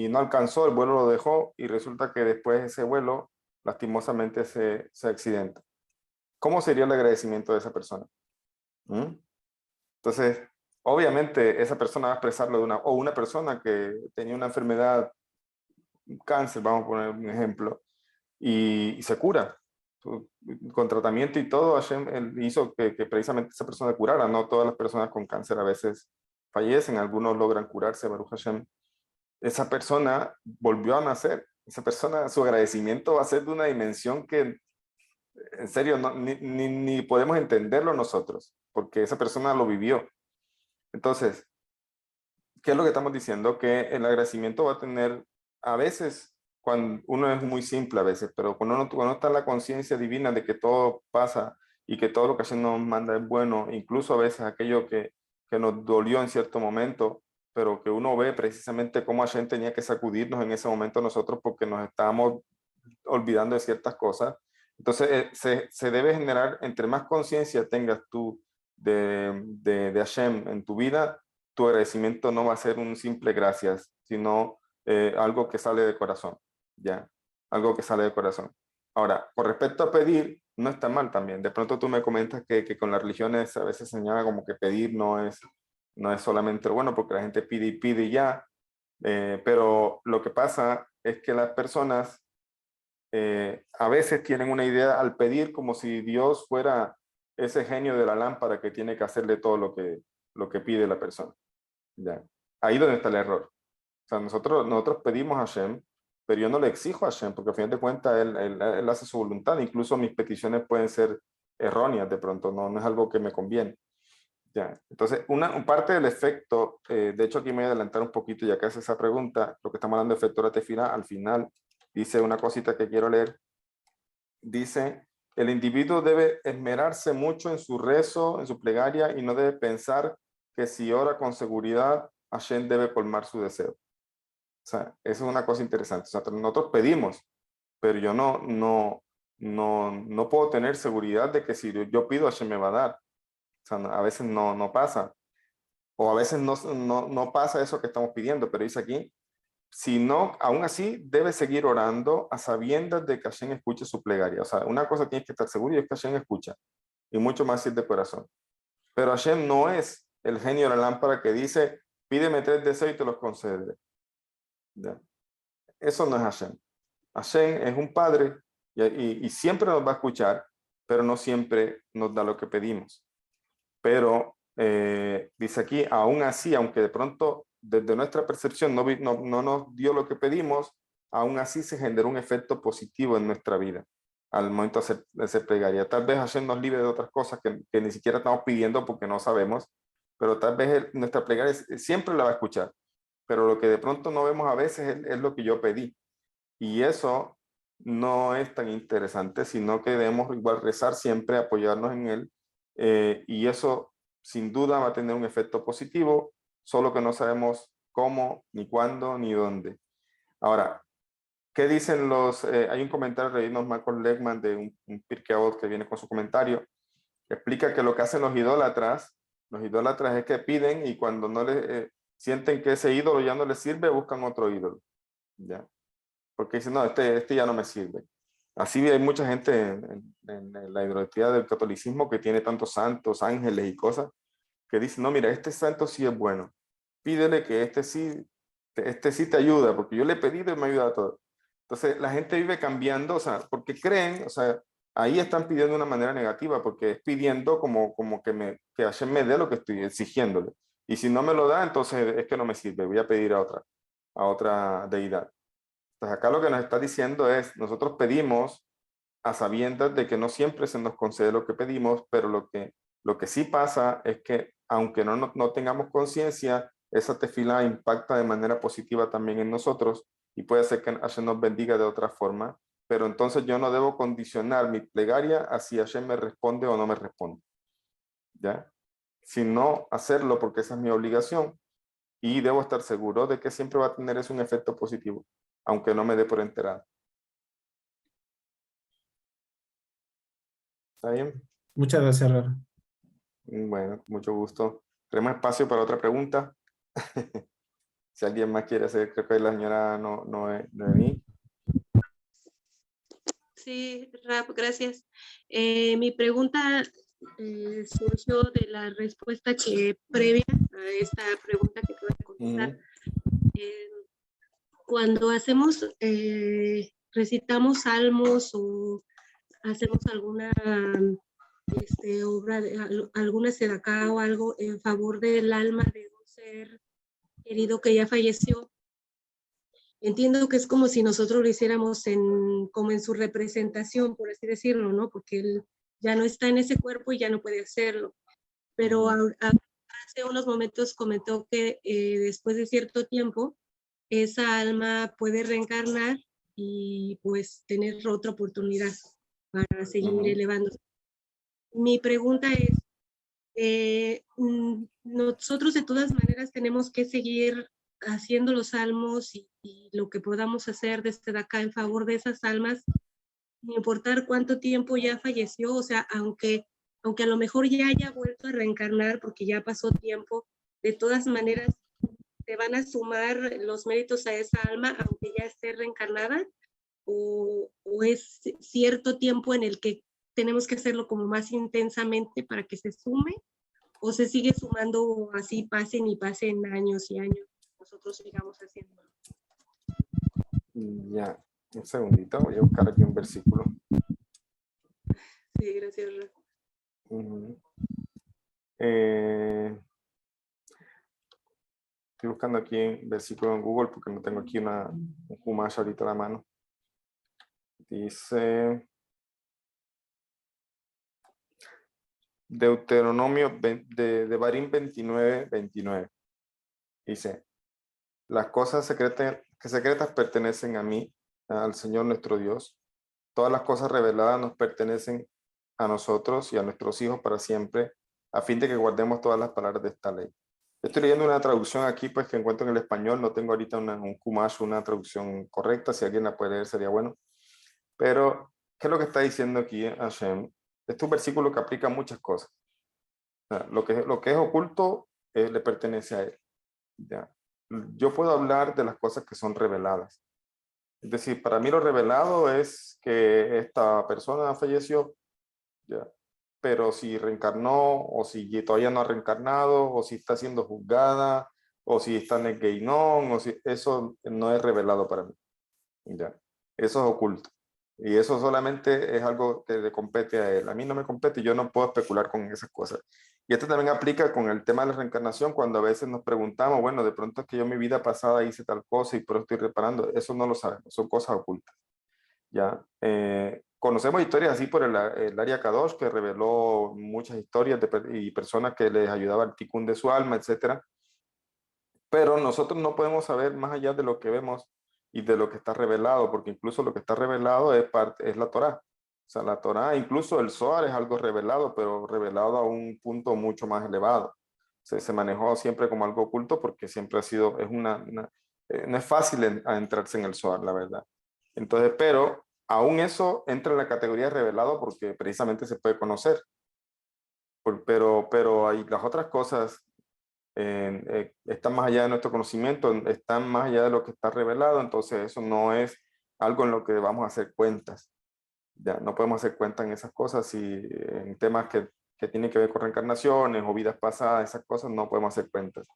no alcanzó, el vuelo lo dejó y resulta que después ese vuelo lastimosamente se accidenta. ¿Cómo sería el agradecimiento de esa persona? Entonces, obviamente esa persona va a expresarlo o una persona que tenía una enfermedad, un cáncer, vamos a poner un ejemplo, y se cura. Con tratamiento y todo, Hashem él hizo que precisamente esa persona curara. No todas las personas con cáncer a veces fallecen, algunos logran curarse, Baruch Hashem. Esa persona volvió a nacer. Esa persona, su agradecimiento va a ser de una dimensión que, en serio, ni podemos entenderlo nosotros, porque esa persona lo vivió. Entonces, ¿qué es lo que estamos diciendo? Que el agradecimiento va a tener, a veces, cuando uno es muy simple a veces, pero cuando uno está en la conciencia divina de que todo pasa y que todo lo que Hashem nos manda es bueno, incluso a veces aquello que nos dolió en cierto momento, pero que uno ve precisamente cómo Hashem tenía que sacudirnos en ese momento nosotros porque nos estábamos olvidando de ciertas cosas. Entonces, se debe generar, entre más conciencia tengas tú de Hashem en tu vida, tu agradecimiento no va a ser un simple gracias, sino algo que sale de corazón, ¿ya? Algo que sale de corazón. Ahora, con respecto a pedir, no está mal también. De pronto tú me comentas que con las religiones a veces se señala como que pedir no es solamente lo bueno, porque la gente pide y ya. Pero lo que pasa es que las personas a veces tienen una idea al pedir como si Dios fuera ese genio de la lámpara que tiene que hacerle todo lo que pide la persona. ¿Ya? Ahí donde está el error. O sea, nosotros pedimos a Hashem, pero yo no le exijo a Hashem, porque al final de cuentas él hace su voluntad. Incluso mis peticiones pueden ser erróneas de pronto, no es algo que me conviene. ¿Ya? Entonces, una parte del efecto, de hecho aquí me voy a adelantar un poquito ya que hace esa pregunta, lo que estamos hablando de efecto de la tefila, al final dice una cosita que quiero leer. Dice, el individuo debe esmerarse mucho en su rezo, en su plegaria, y no debe pensar que si ora con seguridad, Hashem debe colmar su deseo. O sea, eso es una cosa interesante. O sea, nosotros pedimos, pero yo no puedo tener seguridad de que si yo pido, Hashem me va a dar. O sea, a veces no pasa. O a veces no pasa eso que estamos pidiendo, pero dice aquí, si no, aún así debe seguir orando a sabiendas de que Hashem escuche su plegaria. O sea, una cosa tienes que estar seguro y es que Hashem escucha. Y mucho más si es de corazón. Pero Hashem no es el genio de la lámpara que dice, pídeme 3 deseos y te los concederé. ¿Ya? Eso no es Hashem. Hashem es un padre y siempre nos va a escuchar, pero no siempre nos da lo que pedimos. Pero dice aquí, aún así, aunque de pronto desde nuestra percepción no nos dio lo que pedimos, aún así se generó un efecto positivo en nuestra vida al momento de hacer plegaria. Tal vez Hashem nos libre de otras cosas que ni siquiera estamos pidiendo porque no sabemos, pero tal vez nuestra plegaria siempre la va a escuchar. Pero lo que de pronto no vemos a veces es lo que yo pedí. Y eso no es tan interesante, sino que debemos igual rezar siempre, apoyarnos en él, y eso sin duda va a tener un efecto positivo, solo que no sabemos cómo, ni cuándo, ni dónde. Ahora, ¿qué dicen hay un comentario de Michael Legman de un Pirkei Avot que viene con su comentario, que explica que lo que hacen los idólatras es que piden y cuando no les sienten que ese ídolo ya no les sirve, buscan otro ídolo. ¿Ya? Porque dicen, no, este ya no me sirve. Así hay mucha gente en la idolatría del catolicismo que tiene tantos santos, ángeles y cosas, que dicen, no, mira, este santo sí es bueno. Pídele que este sí te ayuda, porque yo le he pedido y me ayuda a todo. Entonces, la gente vive cambiando, o sea, porque creen, o sea, ahí están pidiendo de una manera negativa, porque es pidiendo como que Hashem me dé lo que estoy exigiéndole. Y si no me lo da, entonces es que no me sirve, voy a pedir a otra deidad. Entonces, acá lo que nos está diciendo es, nosotros pedimos a sabiendas de que no siempre se nos concede lo que pedimos, pero lo que sí pasa es que, aunque no tengamos conciencia, esa tefila impacta de manera positiva también en nosotros, y puede ser que Hashem nos bendiga de otra forma, pero entonces yo no debo condicionar mi plegaria a si Hashem me responde o no me responde, ¿ya? Sino hacerlo porque esa es mi obligación, y debo estar seguro de que siempre va a tener eso un efecto positivo, aunque no me dé por enterado. ¿Está bien? Muchas gracias, Rara. Bueno, con mucho gusto. Tenemos espacio para otra pregunta. Si alguien más quiere hacer, creo que la señora Noemí. Sí, Rap, gracias. Mi pregunta surgió de la respuesta previa a esta pregunta que te voy a contestar. Cuando hacemos, recitamos salmos o hacemos alguna obra, alguna sedacá o algo en favor del alma de un ser querido que ya falleció, entiendo que es como si nosotros lo hiciéramos como en su representación, por así decirlo, ¿no? Porque él ya no está en ese cuerpo y ya no puede hacerlo. Pero hace unos momentos comentó que después de cierto tiempo, esa alma puede reencarnar y pues tener otra oportunidad para seguir elevándose. Mi pregunta es, nosotros de todas maneras tenemos que seguir haciendo los salmos y lo que podamos hacer desde acá en favor de esas almas, sin importar cuánto tiempo ya falleció, o sea, aunque a lo mejor ya haya vuelto a reencarnar porque ya pasó tiempo, de todas maneras te van a sumar los méritos a esa alma aunque ya esté reencarnada, o es cierto tiempo en el que tenemos que hacerlo como más intensamente para que se sume, o se sigue sumando así pasen y pasen años y años, nosotros sigamos haciendo. Ya, un segundito, voy a buscar aquí un versículo. Sí, gracias, Rafa. Estoy buscando aquí un versículo en Google porque no tengo aquí un Humash ahorita a la mano. Dice Deuteronomio de Barín 29:29. Dice, las cosas secretas pertenecen a mí, al Señor nuestro Dios. Todas las cosas reveladas nos pertenecen a nosotros y a nuestros hijos para siempre, a fin de que guardemos todas las palabras de esta ley. Estoy leyendo una traducción aquí, pues que encuentro en el español. No tengo ahorita un Chumash, una traducción correcta. Si alguien la puede leer sería bueno. Pero, ¿qué es lo que está diciendo aquí Hashem? Este es un versículo que aplica a muchas cosas. O sea, lo que es oculto le pertenece a él. ¿Ya? Yo puedo hablar de las cosas que son reveladas. Es decir, para mí lo revelado es que esta persona falleció, ¿ya? Pero si reencarnó, o si todavía no ha reencarnado, o si está siendo juzgada, o si está en el Geinón, o si eso no es revelado para mí. ¿Ya? Eso es oculto. Y eso solamente es algo que le compete a él. A mí no me compete, yo no puedo especular con esas cosas. Y esto también aplica con el tema de la reencarnación, cuando a veces nos preguntamos, bueno, de pronto es que yo en mi vida pasada hice tal cosa y por eso estoy reparando. Eso no lo sabemos, son cosas ocultas. ¿Ya? Conocemos historias así por el Área Kadosh, que reveló muchas historias y personas que les ayudaba al tikkun de su alma, etc. Pero nosotros no podemos saber más allá de lo que vemos y de lo que está revelado, porque incluso lo que está revelado es la Torá. O sea, la Torá, incluso el Zohar es algo revelado, pero revelado a un punto mucho más elevado. Se manejó siempre como algo oculto porque siempre ha sido, no es fácil entrarse en el Zohar, la verdad. Entonces, pero aún eso entra en la categoría de revelado porque precisamente se puede conocer. Pero hay las otras cosas están más allá de nuestro conocimiento, están más allá de lo que está revelado, entonces eso no es algo en lo que vamos a hacer cuentas. Ya no podemos hacer cuentas en esas cosas, y en temas que tienen que ver con reencarnaciones o vidas pasadas, esas cosas no podemos hacer cuentas.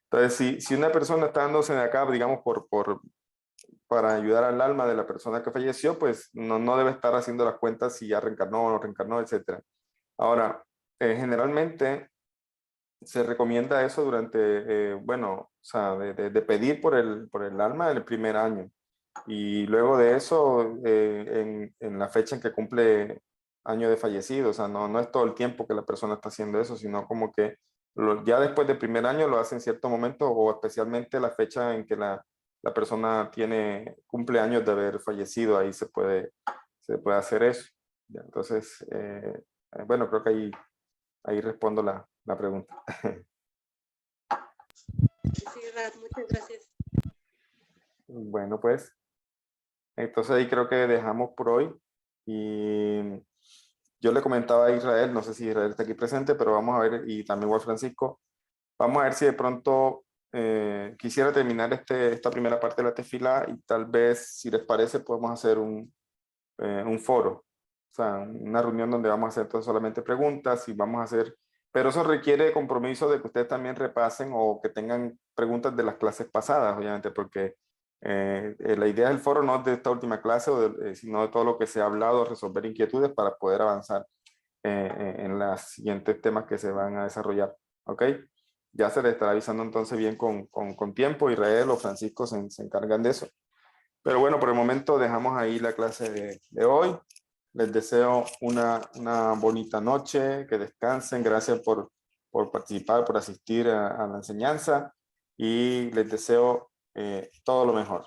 Entonces, si una persona está dándose de acá, digamos, por para ayudar al alma de la persona que falleció, pues no debe estar haciendo las cuentas si ya reencarnó o no reencarnó, etc. Ahora, generalmente se recomienda eso durante, bueno, o sea, de pedir por el alma del primer año. Y luego de eso, en la fecha en que cumple año de fallecido, o sea, no es todo el tiempo que la persona está haciendo eso, sino como que ya después del primer año lo hace en cierto momento, o especialmente la fecha en que la persona cumple años de haber fallecido, ahí se puede hacer eso. ¿Ya? Entonces, bueno, creo que ahí respondo la pregunta. Sí, Rad, muchas gracias. Bueno, pues, entonces ahí creo que dejamos por hoy. Y yo le comentaba a Israel, no sé si Israel está aquí presente, pero vamos a ver, y también Juan Francisco, vamos a ver si de pronto quisiera terminar esta primera parte de la tefilá y tal vez, si les parece, podemos hacer un foro, o sea, una reunión donde vamos a hacer entonces solamente preguntas y vamos a hacer, pero eso requiere compromiso de que ustedes también repasen o que tengan preguntas de las clases pasadas, obviamente, porque la idea del foro no es de esta última clase, sino de todo lo que se ha hablado, resolver inquietudes para poder avanzar en los siguientes temas que se van a desarrollar, ¿ok? Ya se les estará avisando entonces bien con tiempo. Israel o Francisco se encargan de eso. Pero bueno, por el momento dejamos ahí la clase de hoy. Les deseo una bonita noche, que descansen. Gracias por participar, por asistir a la enseñanza y les deseo todo lo mejor.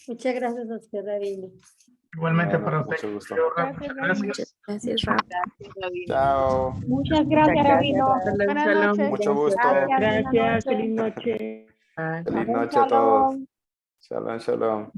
Muchas gracias a usted, David. Igualmente Bueno, para usted. mucho gusto. Muchas gracias. Gracias, Rafa. Chao. Muchas gracias, Rabino. Buenas noches. Mucho gusto. Gracias, buenas Feliz noches. noche. Feliz Shalom, noche a todos. shalom. Shalom, shalom.